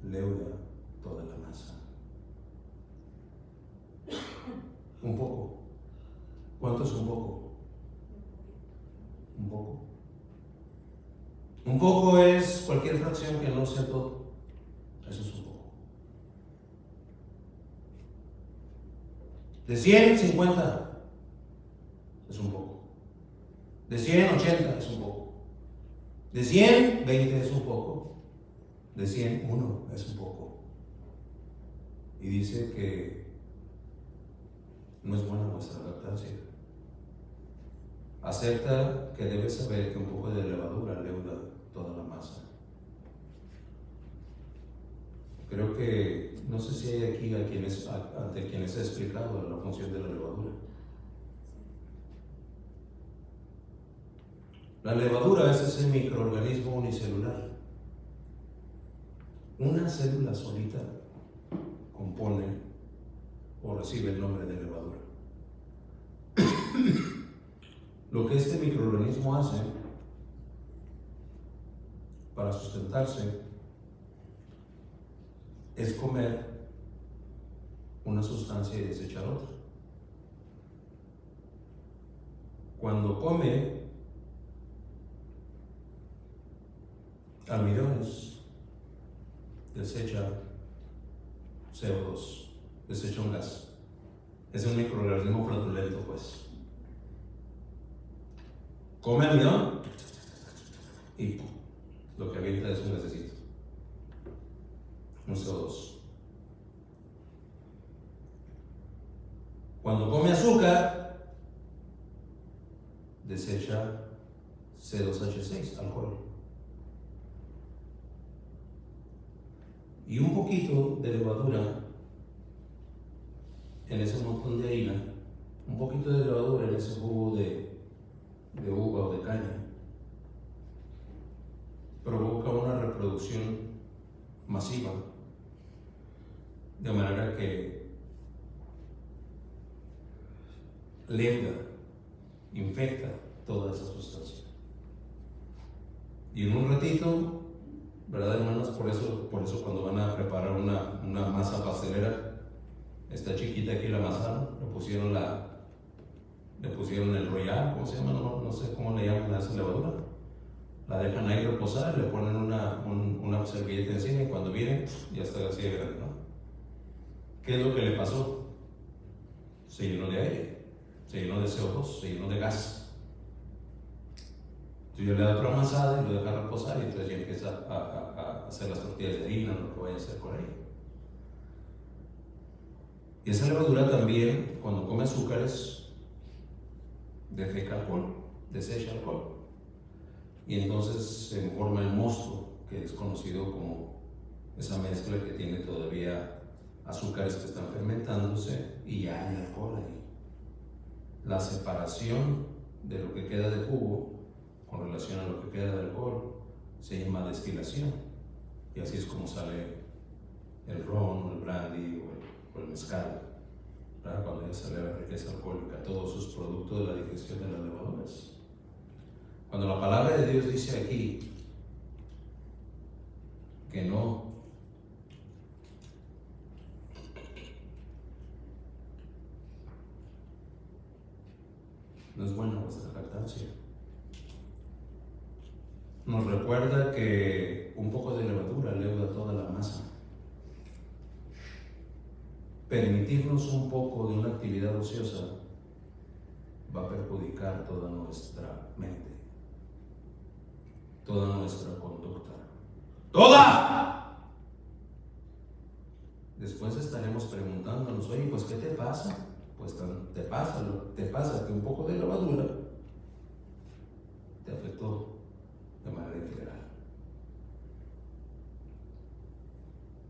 leuda toda la masa. Un poco. ¿Cuánto es un poco? Un poco. Un poco es cualquier fracción que no sea todo. Eso es un poco. De 100, 50 es un poco. De 100, 80 es un poco. De 100, 20 es un poco. De 100, 1 es un poco. Y dice que no es buena vuestra jactancia. Acepta que debes saber que un poco de levadura leuda toda la masa. Creo que, no sé si hay aquí ante quienes he explicado la función de la levadura. La levadura es ese microorganismo unicelular. Una célula solita compone o recibe el nombre de levadura. Lo que este microorganismo hace para sustentarse es comer una sustancia y desechar otra. Cuando come almidones, desecha CO2, desecha un gas. Es un microorganismo fraudulento, pues. Come almidón y lo que avienta es un gasecito, un CO2. Cuando come azúcar, desecha C2H6, alcohol. Y un poquito de levadura en ese montón de harina, un poquito de levadura en ese jugo de uva o de caña, provoca una reproducción masiva, de manera que leuda, infecta toda esa sustancia. Y en un ratito, ¿verdad, hermanas? Por eso cuando van a preparar una masa pastelera, está chiquita aquí la masa, le pusieron el royal, ¿cómo se llama? No sé cómo le llaman a esa levadura. La dejan ahí reposar, le ponen una servilleta encima y cuando viene, ya está así de grande, ¿no? ¿Qué es lo que le pasó? Se llenó de aire, se llenó de CO2, se llenó de gas. Entonces yo le da otra amasada y lo deja reposar y entonces ya empieza a hacer las tortillas de harina, lo que vaya a hacer con ella. Y esa levadura también, cuando come azúcares, defeca alcohol, desecha alcohol. Y entonces se forma el mosto, que es conocido como esa mezcla que tiene todavía azúcares que están fermentándose y ya hay alcohol ahí. La separación de lo que queda de jugo con relación a lo que queda de alcohol se llama destilación. Y así es como sale el ron, el brandy o el mezcal. Cuando ya sale la riqueza alcohólica, todos sus productos de la digestión de las levaduras. Cuando la palabra de Dios dice aquí que no es buena vuestra jactancia, nos recuerda que un poco de levadura leuda toda la masa. Permitirnos un poco de una actividad ociosa va a perjudicar toda nuestra mente, toda nuestra conducta. ¡Toda! Después estaremos preguntándonos, oye, pues ¿qué te pasa? Pues te pasa que un poco de levadura te afectó de manera integral.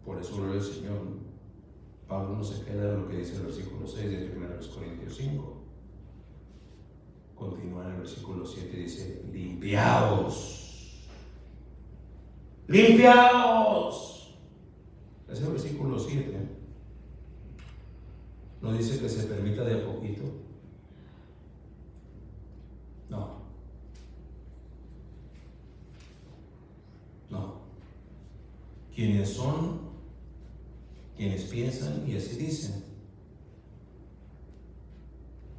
Por eso, gloria al Señor, Pablo no se queda en lo que dice el versículo 6 de 1 Corintios 5. Continúa en el versículo 7 y dice: limpiaos, limpiaos. Ese versículo 7 no dice que se permita de a poquito. No. Quienes piensan y así dicen.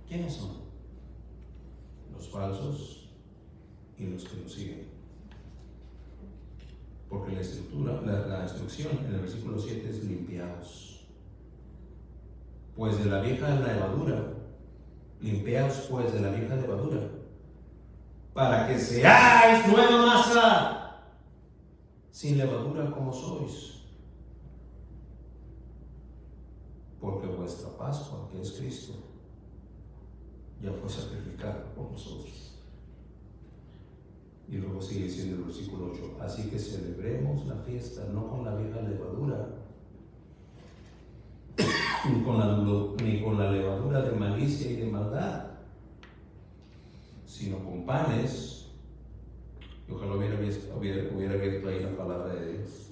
¿Quiénes son? Los falsos y los que lo siguen. Porque la instrucción en el versículo 7 es limpiaos. Pues de la vieja levadura, limpiaos pues de la vieja levadura, para que seáis nueva masa, sin levadura como sois. Porque vuestra Pascua, que es Cristo, ya fue sacrificada por nosotros. Y luego sigue diciendo el versículo 8: así que celebremos la fiesta no con la vieja levadura, ni con la levadura de malicia y de maldad, sino con panes. Y ojalá hubiera abierto ahí la palabra de Dios.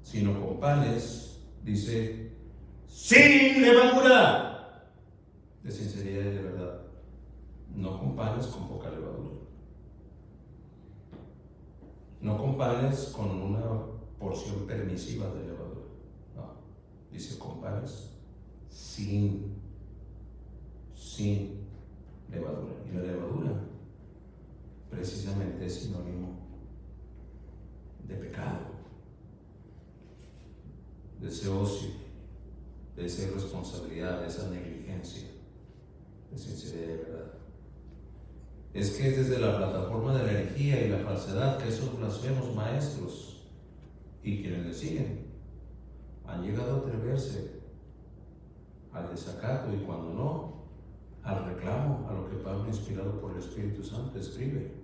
Sino con panes, dice, sin levadura, de sinceridad y de verdad. No con panes con poca levadura. No con panes con una porción permisiva de levadura. No, dice con panes sin levadura. Y la levadura precisamente es sinónimo de pecado, de ese ocio, de esa irresponsabilidad, de esa negligencia, de sinceridad y de verdad. Es que es desde la plataforma de la herejía y la falsedad que esos blasfemos maestros y quienes le siguen han llegado a atreverse al desacato y, cuando no, al reclamo, a lo que Pablo, inspirado por el Espíritu Santo, escribe.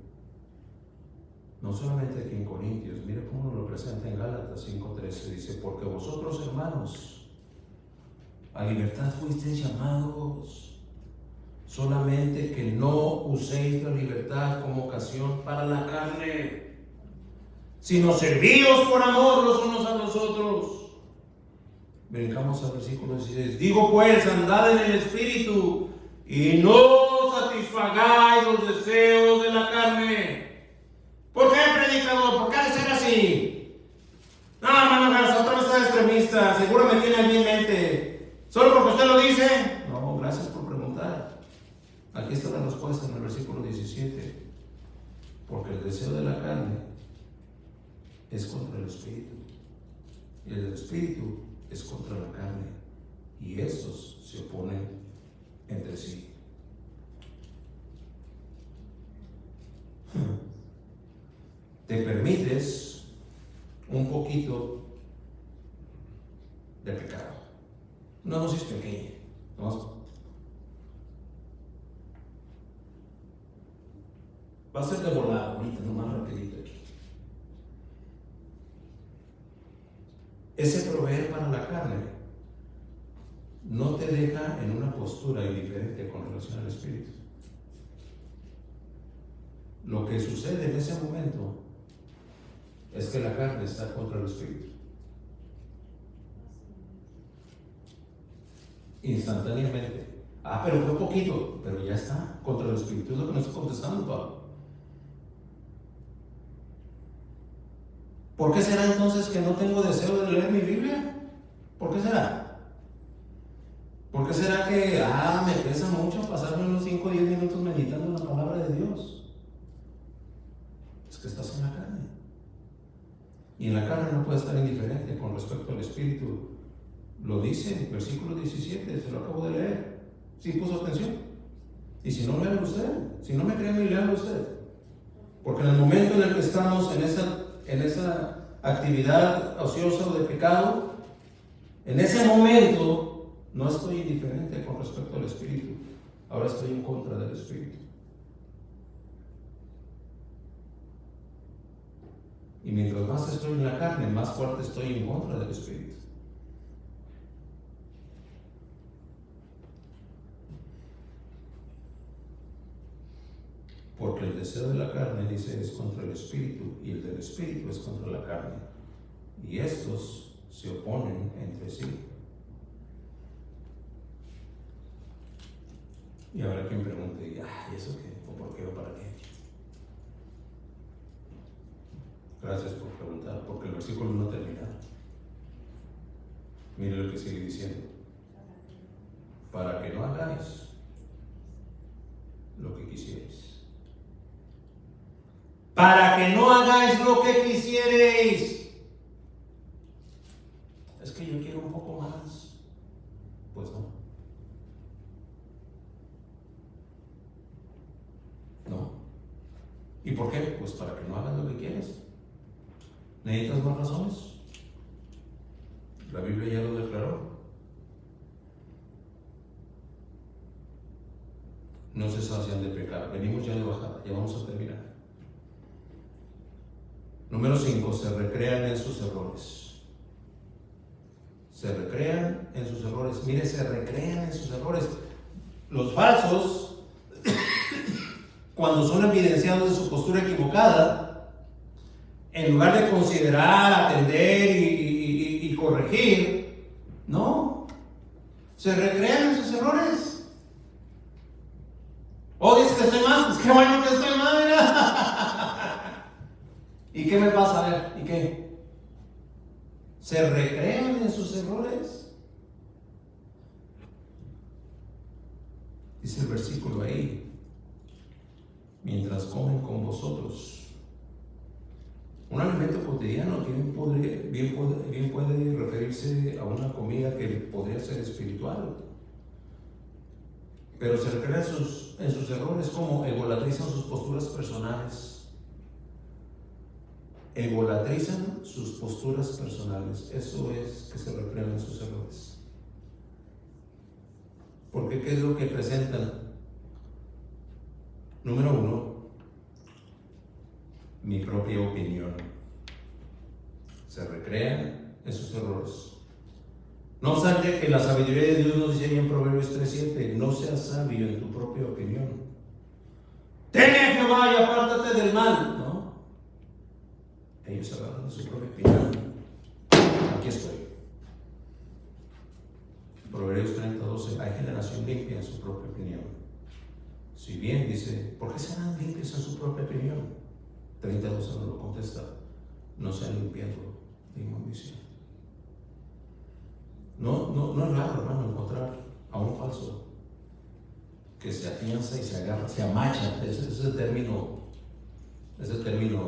No solamente aquí en Corintios, mire cómo nos lo presenta en Gálatas 5:13, dice: porque vosotros, hermanos, a libertad fuisteis llamados, solamente que no uséis la libertad como ocasión para la carne, sino servíos por amor los unos a los otros. Brincamos al versículo 16. Digo pues, andad en el Espíritu, y no satisfagáis los deseos de la carne. ¿Por qué, predicador? ¿Por qué ha de ser así? No, hermano Garza, otra vez está extremista, seguro me tiene aquí en mente. ¿Solo porque usted lo dice? No, gracias por preguntar. Aquí está la respuesta en el versículo 17. Porque el deseo de la carne es contra el Espíritu, y el del Espíritu es contra la carne, y estos se oponen entre sí. Te permites un poquito de pecado, una dosis pequeña, ¿no? Va a ser de volada ahorita, nomás rapidito aquí. Ese proveer para la carne no te deja en una postura indiferente con relación al Espíritu. Lo que sucede en ese momento es que la carne está contra el Espíritu. Instantáneamente. Pero fue poquito, pero ya está contra el Espíritu. Es lo que nos está contestando Pablo. ¿Por qué será entonces que no tengo deseo de leer mi Biblia? ¿Por qué será? ¿Por qué será que me pesa mucho pasarme unos 5 o 10 minutos meditando en la palabra de Dios? Es que estás en la carne. Y en la carne no puede estar indiferente con respecto al Espíritu. Lo dice en el versículo 17, se lo acabo de leer. ¿Sí puso atención? Y si no, léalo usted. Si no me cree a mí, léalo usted. Porque en el momento en el que estamos en esa actividad ociosa o de pecado, en ese momento no estoy indiferente con respecto al Espíritu. Ahora estoy en contra del Espíritu. Y mientras más estoy en la carne, más fuerte estoy en contra del Espíritu. Porque el deseo de la carne, dice, es contra el espíritu, y el del espíritu es contra la carne. Y estos se oponen entre sí. Y habrá quien pregunte, ¿y eso qué? ¿O por qué? ¿O para qué? Gracias por preguntar, porque el versículo no termina. Mire lo que sigue diciendo. Para que no hagáis lo que quisierais. Para que no hagáis lo que quisierais. Es que yo quiero un poco más. Pues no. No. ¿Y por qué? Pues para que no hagas lo que quieres. ¿Necesitas más razones? La Biblia ya lo declaró. No se sacian de pecar. Venimos ya de bajada, ya vamos a terminar. Número 5, se recrean en sus errores. Se recrean en sus errores. Mire, se recrean en sus errores. Los falsos, cuando son evidenciados de su postura equivocada, en lugar de considerar, atender y corregir, no, se recrean en sus errores. Oh, dice que estoy mal, pues qué bueno que estoy mal, mira. ¿Y qué me pasa? A ver, ¿y qué? ¿Se recrean en sus errores? Dice el versículo ahí, mientras comen con vosotros. Un alimento cotidiano bien puede referirse a una comida que podría ser espiritual. Pero se recrean en sus errores, como egolatrizan sus posturas personales. Egolatrizan sus posturas personales. Eso es que se recrean en sus errores. Porque ¿qué es lo que presentan? Número 1, mi propia opinión. Se recrean en sus errores. No obstante que la sabiduría de Dios nos dice en Proverbios 3:7, no seas sabio en tu propia opinión. Teme a Jehová y apártate del mal. No. Ellos se agarran de su propia opinión. Aquí estoy. Proverbios 30:12, hay generación limpia en su propia opinión. Si bien dice, ¿por qué serán limpios en su propia opinión? 30:12 nos lo contesta, no se han limpiado de inmundicia. No es raro, hermano, encontrar a un falso que se afianza y se agarra, se amacha. Ese es el término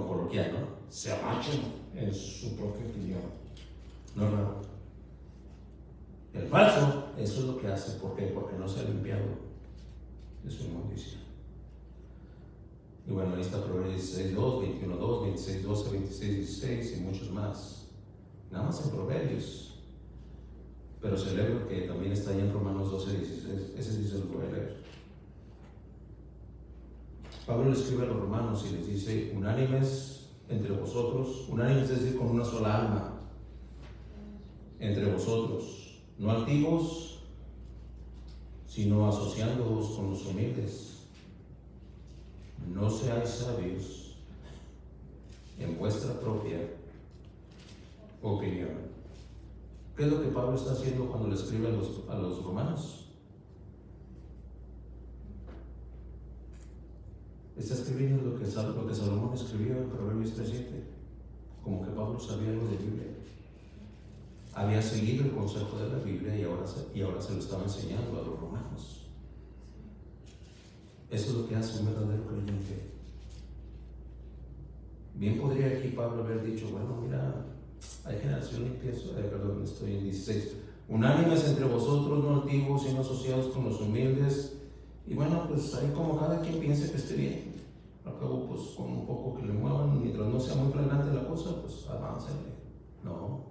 coloquial, ¿no? Se amachan en su propia opinión. No es raro. El falso, eso es lo que hace. ¿Por qué? Porque no se ha limpiado de su inmundicia. Y bueno, ahí está Proverbios 16:2, 21:2, 26:12, 26:16 y muchos más. Nada más en Proverbios. Pero celebro que también está ahí en Romanos 12:16. Ese sí se lo voy a leer. Pablo le escribe a los romanos y les dice, unánimes entre vosotros, unánimes es decir, con una sola alma, entre vosotros, no altivos, sino asociándoos con los humildes. No seáis sabios en vuestra propia opinión. ¿Qué es lo que Pablo está haciendo cuando le escribe a los romanos? Está escribiendo lo que Salomón escribió en Proverbios 3:7, como que Pablo sabía algo de Biblia. Había seguido el consejo de la Biblia y ahora se lo estaba enseñando a los romanos. Eso es lo que hace un verdadero creyente. Bien podría aquí Pablo haber dicho, bueno, mira, hay generación limpia, estoy en 16. Unánimes entre vosotros, no altivos, sino asociados con los humildes. Y bueno, pues ahí como cada quien piense que esté bien. Al cabo, pues con un poco que le muevan, mientras no sea muy flagrante la cosa, pues aváncenle. No.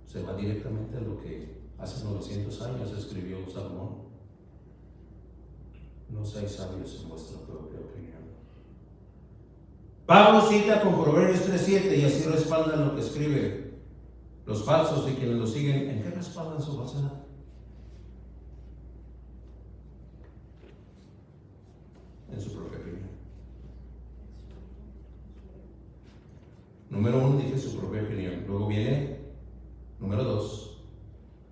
Se va directamente a lo que hace 900 años escribió Salomón. No seáis sabios en vuestra propia opinión. Pablo cita con Proverbios 3:7 y así respaldan lo que escribe. Los falsos y quienes lo siguen, ¿en qué respaldan su falsedad? En su propia opinión. Número 1 dije su propia opinión. Luego viene, número 2,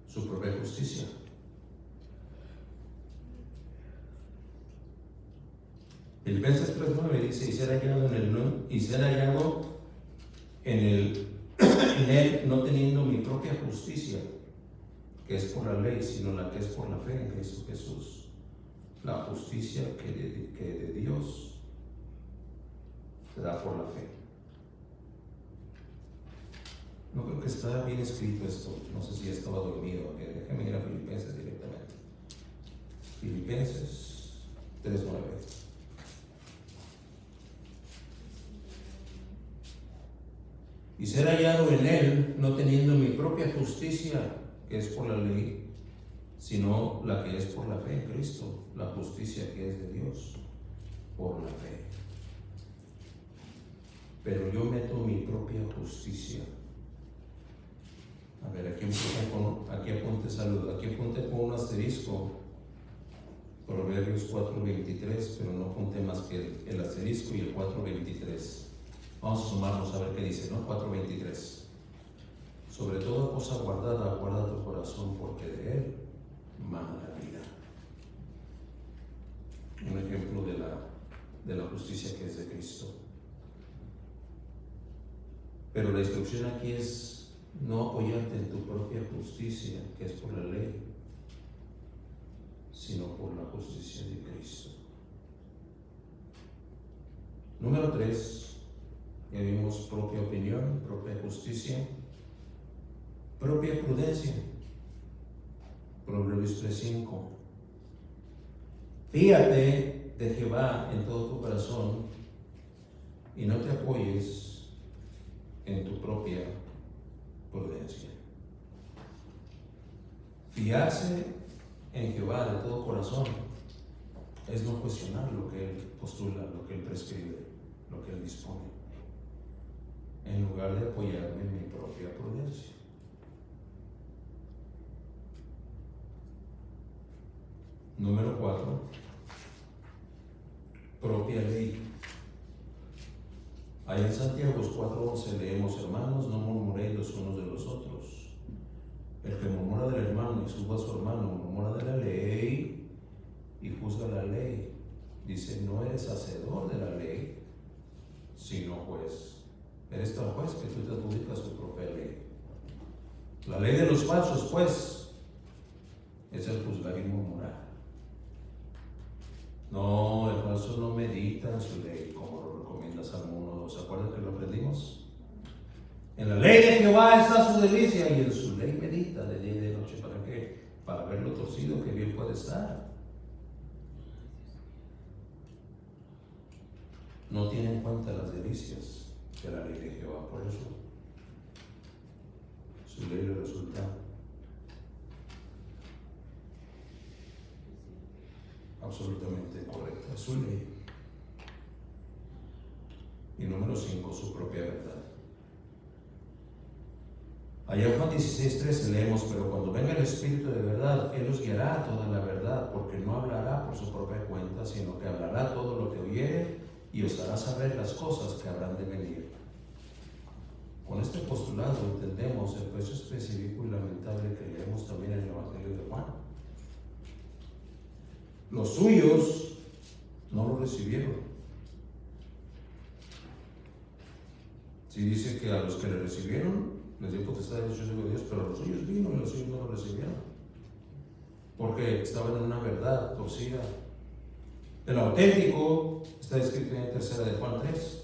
su propia justicia. Filipenses 3:9 dice, y ser hallado en él, no teniendo mi propia justicia, que es por la ley, sino la que es por la fe en Cristo Jesús. La justicia que de Dios se da por la fe. No creo que está bien escrito esto. No sé si ya estaba dormido. Déjeme ir a Filipenses directamente. Filipenses 3:9. Y ser hallado en él, no teniendo mi propia justicia, que es por la ley, sino la que es por la fe en Cristo, la justicia que es de Dios, por la fe. Pero yo meto mi propia justicia. A ver, aquí apunte salud, aquí apunte con un asterisco, Proverbios 4:23, pero no apunte más que el asterisco y el 4:23. Vamos a sumarnos a ver qué dice, ¿no? 4:23. Sobre toda cosa guardada, guarda tu corazón, porque de él mana la vida. Un ejemplo de la justicia que es de Cristo. Pero la instrucción aquí es no apoyarte en tu propia justicia, que es por la ley, sino por la justicia de Cristo. Número 3, ya vimos propia opinión, propia justicia, propia prudencia. Proverbios 3:5. Fíate de Jehová en todo tu corazón y no te apoyes en tu propia prudencia. Fiarse en Jehová de todo corazón es no cuestionar lo que Él postula, lo que Él prescribe, lo que Él dispone, en lugar de apoyarme en mi propia prudencia. Número 4, propia ley. Ahí en Santiago 4:11 leemos, hermanos, no murmuréis los unos de los otros. El que murmura del hermano y juzga a su hermano, murmura de la ley y juzga la ley. Dice, no eres hacedor de la ley, sino juez. Eres tan juez que tú te adjudicas tu propia ley. La ley de los falsos, pues, es el juzgar y murmurar. No, el falso no medita en su ley, como lo recomienda Salmo 1:2. ¿Se acuerdan que lo aprendimos? En la ley de Jehová está su delicia y en su ley medita de día y de noche. ¿Para qué? Para ver lo torcido que bien puede estar. No tiene en cuenta las delicias de la ley de Jehová, por eso su ley le resulta absolutamente correcta, su ley. Y número 5, su propia verdad. Allá en Juan 16:13 leemos, pero cuando venga el Espíritu de verdad, Él os guiará a toda la verdad, porque no hablará por su propia cuenta, sino que hablará todo lo que oyere y os hará saber las cosas que habrán de venir. Con este postulado entendemos el precio específico y lamentable que leemos también en el Evangelio de Juan. Los suyos no lo recibieron. Si dice que a los que le recibieron les dio potestad de Dios, pero los suyos vino y los suyos no lo recibieron, porque estaban en una verdad torcida. El auténtico está escrito en 3 de Juan 3,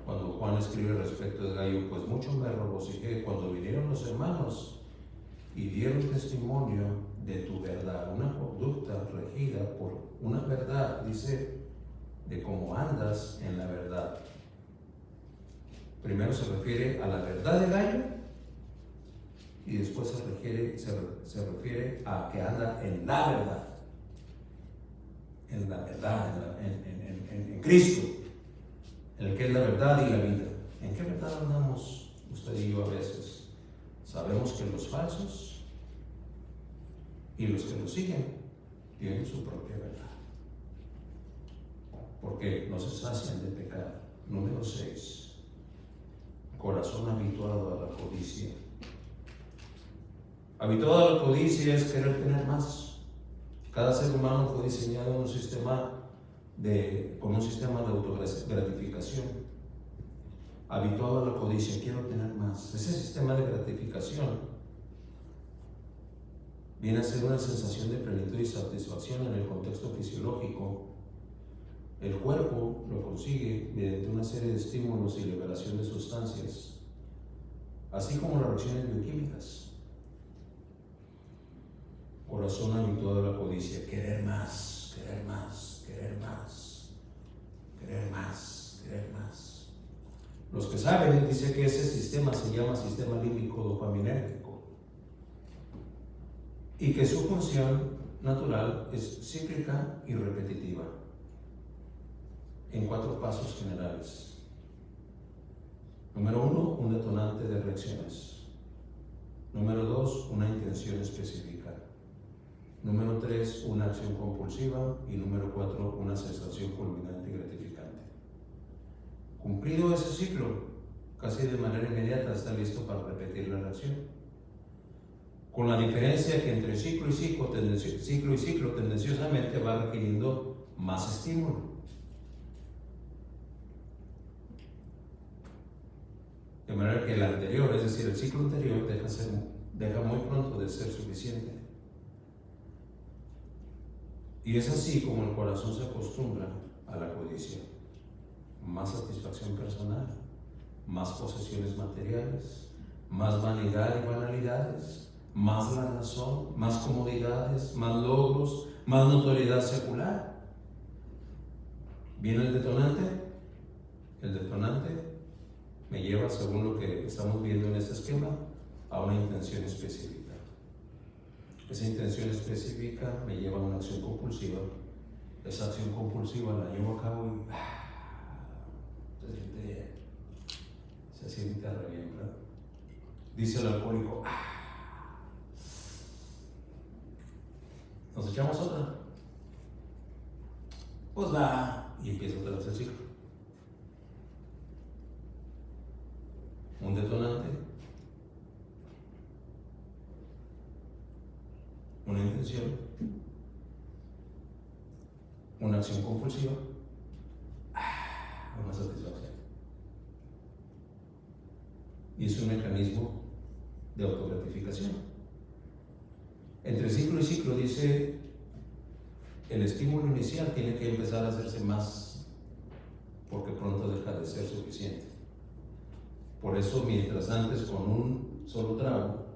cuando Juan escribe respecto de Gallo, pues mucho me regocijé cuando vinieron los hermanos y dieron testimonio de tu verdad, una conducta regida por una verdad, dice, de cómo andas en la verdad. Primero se refiere a la verdad de Gallo y después se refiere a que anda en la verdad. En la verdad, en Cristo, en el que es la verdad y la vida. ¿En qué verdad andamos usted y yo a veces? Sabemos que los falsos y los que los siguen tienen su propia verdad, porque no se sacian de pecar. Número 6, corazón habituado a la codicia. Habituado a la codicia es querer tener más. Cada ser humano fue diseñado con un sistema de autogratificación. Habituado a la codicia, quiero tener más. Ese sistema de gratificación viene a ser una sensación de plenitud y satisfacción en el contexto fisiológico. El cuerpo lo consigue mediante una serie de estímulos y liberación de sustancias, así como las reacciones bioquímicas. Corazón habituado a la codicia, querer más, querer más, querer más, querer más, querer más. Los que saben dicen que ese sistema se llama sistema límbico dopaminérgico y que su función natural es cíclica y repetitiva en 4 pasos generales. Número 1, un detonante de reacciones. Número 2, una intención específica. Número 3, una acción compulsiva. Y número 4, una sensación culminante y gratificante. Cumplido ese ciclo, casi de manera inmediata está listo para repetir la reacción. Con la diferencia que entre ciclo y ciclo tendenciosamente va requiriendo más estímulo. De manera que el anterior, es decir, el ciclo anterior, deja muy pronto de ser suficiente. Y es así como el corazón se acostumbra a la codicia. Más satisfacción personal, más posesiones materiales, más vanidad y banalidades, más la razón, más comodidades, más logros, más notoriedad secular. ¿Viene el detonante? El detonante me lleva, según lo que estamos viendo en este esquema, a una intención específica. Esa intención específica me lleva a una acción compulsiva. Esa acción compulsiva la llevo a cabo y se siente re bien, ¿verdad? Dice el alcohólico, ¿nos echamos otra? Pues va, y empieza otra vez el ciclo. Un detonante, una intención, una acción compulsiva, una satisfacción. Y es un mecanismo de autogratificación. Entre ciclo y ciclo, dice, el estímulo inicial tiene que empezar a hacerse más, porque pronto deja de ser suficiente. Por eso, mientras antes con un solo trago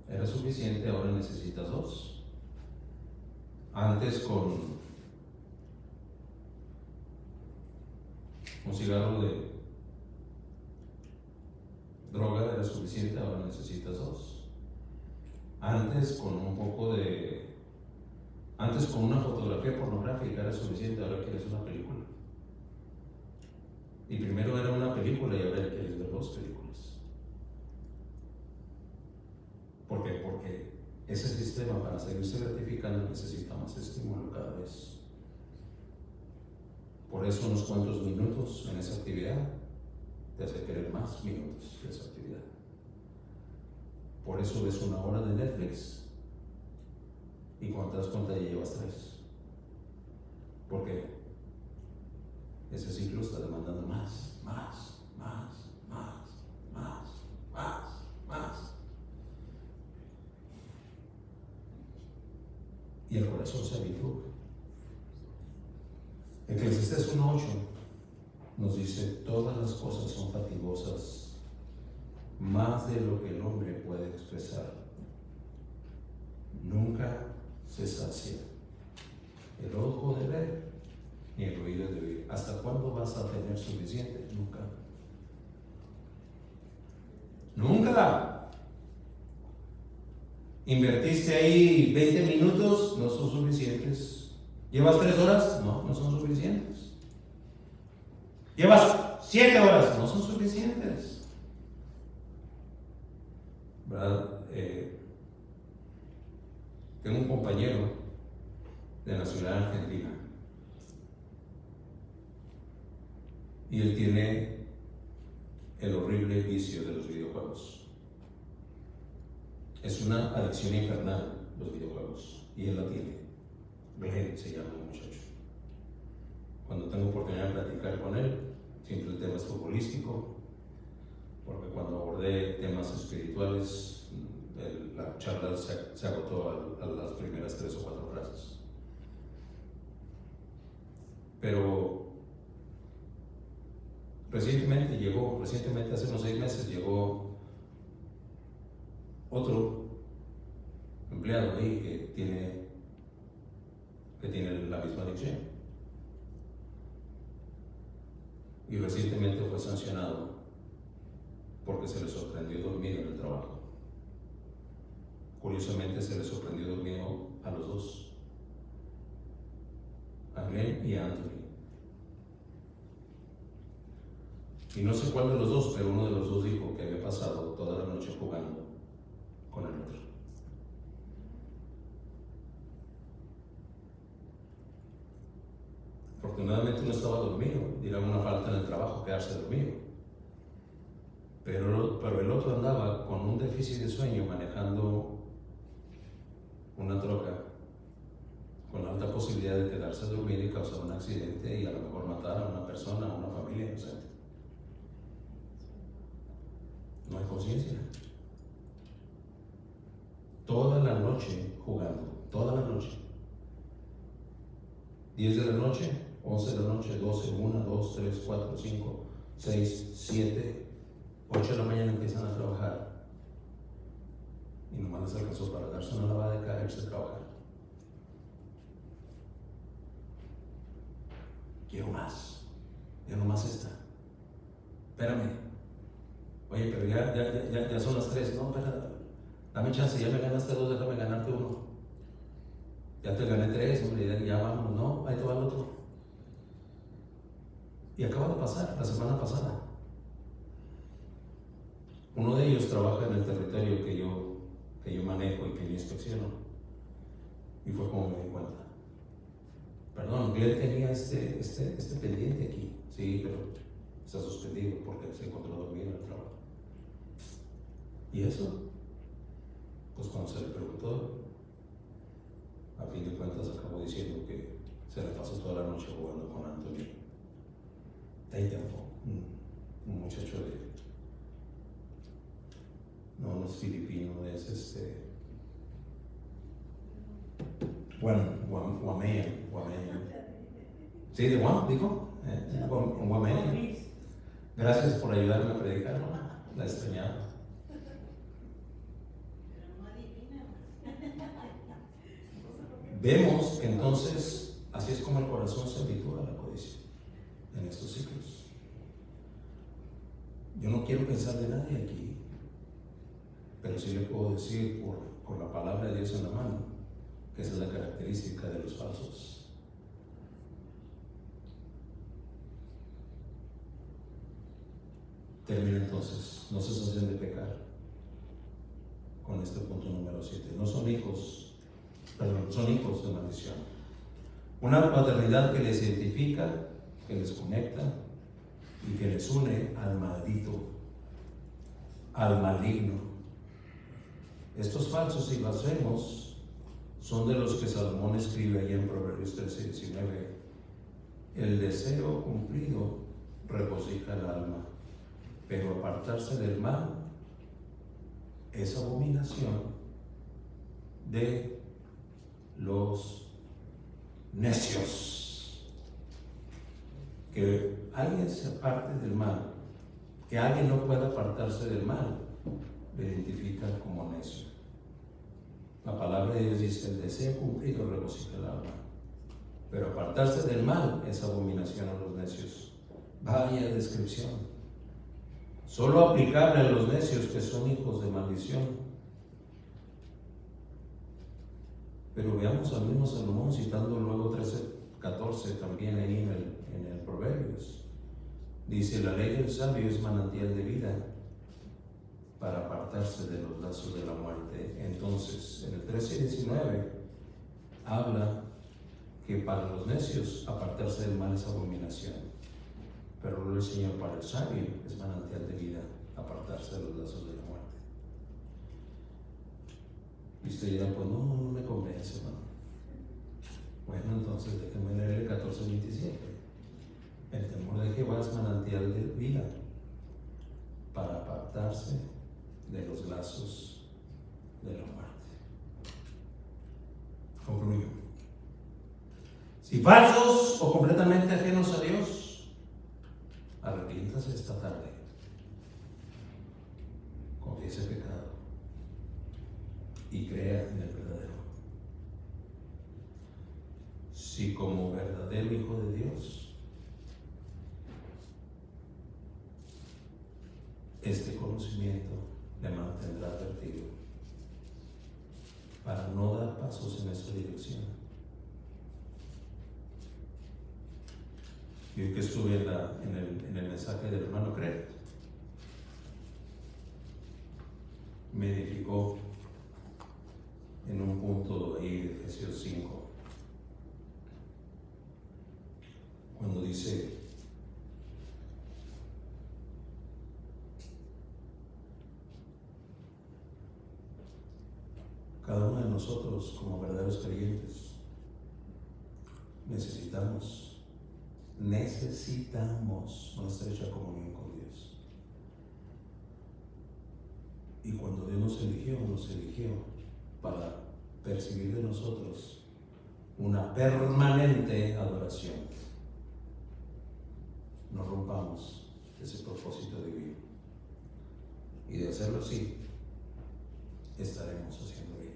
era suficiente, ahora necesitas 2. Antes con un cigarro de droga era suficiente, ahora necesitas 2. Antes con una fotografía pornográfica era suficiente, ahora quieres una película. Y primero era una película y ahora quieres ver 2 películas. ¿Por qué? Porque ese sistema, para seguirse gratificando, necesita más estímulo cada vez. Por eso unos cuantos minutos en esa actividad te hace querer más minutos de esa actividad. Por eso ves 1 hora de Netflix y cuando te das cuenta ya llevas 3. ¿Por qué? Ese ciclo está demandando más. Y el corazón se habitúa. Eclesiastés 1:8 nos dice, todas las cosas son fatigosas, más de lo que el hombre puede expresar. Nunca se sacia el ojo de ver, ni el oído de oír. ¿Hasta cuándo vas a tener suficiente? Nunca. Nunca. Invertiste ahí 20 minutos, no son suficientes. ¿Llevas 3 horas? No, no son suficientes. ¿Llevas 7 horas? No son suficientes. ¿Verdad? Tengo un compañero de la ciudad argentina y él tiene el horrible vicio de los videojuegos. Es una adicción infernal los videojuegos, y él la tiene. Glenn se llama el muchacho. Cuando tengo oportunidad de platicar con él, siempre el tema es futbolístico, porque cuando abordé temas espirituales, la charla se agotó a las primeras 3 o 4 frases. Pero recientemente hace unos 6 meses, llegó otro empleado ahí que tiene la misma adicción. Y recientemente fue sancionado porque se le sorprendió dormido en el trabajo. Curiosamente se le sorprendió dormido a los dos, a Glenn y a Anthony. Y no sé cuál de los dos, pero uno de los dos dijo que había pasado toda la noche jugando con el otro. Afortunadamente no estaba dormido, era una falta en el trabajo quedarse dormido. Pero el otro andaba con un déficit de sueño manejando una troca con alta posibilidad de quedarse dormido y causar un accidente y a lo mejor matar a una persona, a una familia inocente. No hay conciencia. Toda la noche jugando, toda la noche. 10 de la noche, 11 de la noche, 12, 1, 2, 3, 4, 5, 6, 7, 8 de la mañana empiezan a trabajar. Y nomás les alcanzó para darse una lavada de cara y irse a trabajar. Quiero más. Ya no más esta. Espérame. Oye, pero ya son las 3. No, espera. Dame chance, ya me ganaste 2, déjame ganarte 1. Ya te gané 3, hombre, ya vamos. No, ahí te va el otro. Y acaba de pasar, la semana pasada. Uno de ellos trabaja en el territorio que yo manejo y que yo inspecciono. Y fue como me di cuenta. Perdón, Glenn tenía este pendiente aquí. Sí, pero está suspendido porque se encontró dormido en el trabajo. ¿Y eso? Pues cuando se le preguntó, a fin de cuentas acabó diciendo que se le pasó toda la noche jugando con Anthony Taitenfo, un muchacho no es filipino, es Guamea. Sí, de Guam, dijo. Guamea. Gracias por ayudarme a predicar, ¿no? La extrañaba. Vemos que entonces, así es como el corazón se habitúa a la codicia en estos ciclos. Yo no quiero pensar de nadie aquí, pero sí le puedo decir por la palabra de Dios en la mano, que esa es la característica de los falsos. Termina entonces, no se hacen de pecar con este punto número 7. No son hijos, son hijos de maldición. Una paternidad que les identifica, que les conecta y que les une al maldito, al maligno. Estos falsos y blasfemos son de los que Salomón escribe allá en Proverbios 13:19. El deseo cumplido regocija el alma, pero apartarse del mal es abominación de los necios. Que alguien se aparte del mal, que alguien no pueda apartarse del mal, le identifica como necio. La palabra de Dios dice: el deseo cumplido regocija el alma, pero apartarse del mal es abominación a los necios. Vaya descripción. Solo aplicable a los necios que son hijos de maldición. Pero veamos al mismo Salomón citando luego 13:14 también ahí en el Proverbios. Dice: la ley del sabio es manantial de vida para apartarse de los lazos de la muerte. Entonces, en el 13:19 habla que para los necios apartarse del mal es abominación. Pero el Señor, para el sabio es manantial de vida apartarse de los lazos de la muerte. Y usted dirá, pues no me convence, hermano. Bueno, entonces déjeme leerle 14:27. El temor de Jehová es manantial de vida para apartarse de los lazos de la muerte. Concluyo. Si falsos o completamente ajenos a Dios, arrepiéntase esta tarde. Confiese pecado y crea en el verdadero. Si como verdadero hijo de Dios, este conocimiento le mantendrá advertido para no dar pasos en esa dirección. Y hoy que estuve en el mensaje del hermano Craig, me edificó en un punto ahí de Efesios 5, cuando dice: cada uno de nosotros como verdaderos creyentes necesitamos una estrecha comunión con Dios. Y cuando Dios nos eligió para percibir de nosotros una permanente adoración. No rompamos ese propósito divino. Y de hacerlo así, estaremos haciendo bien.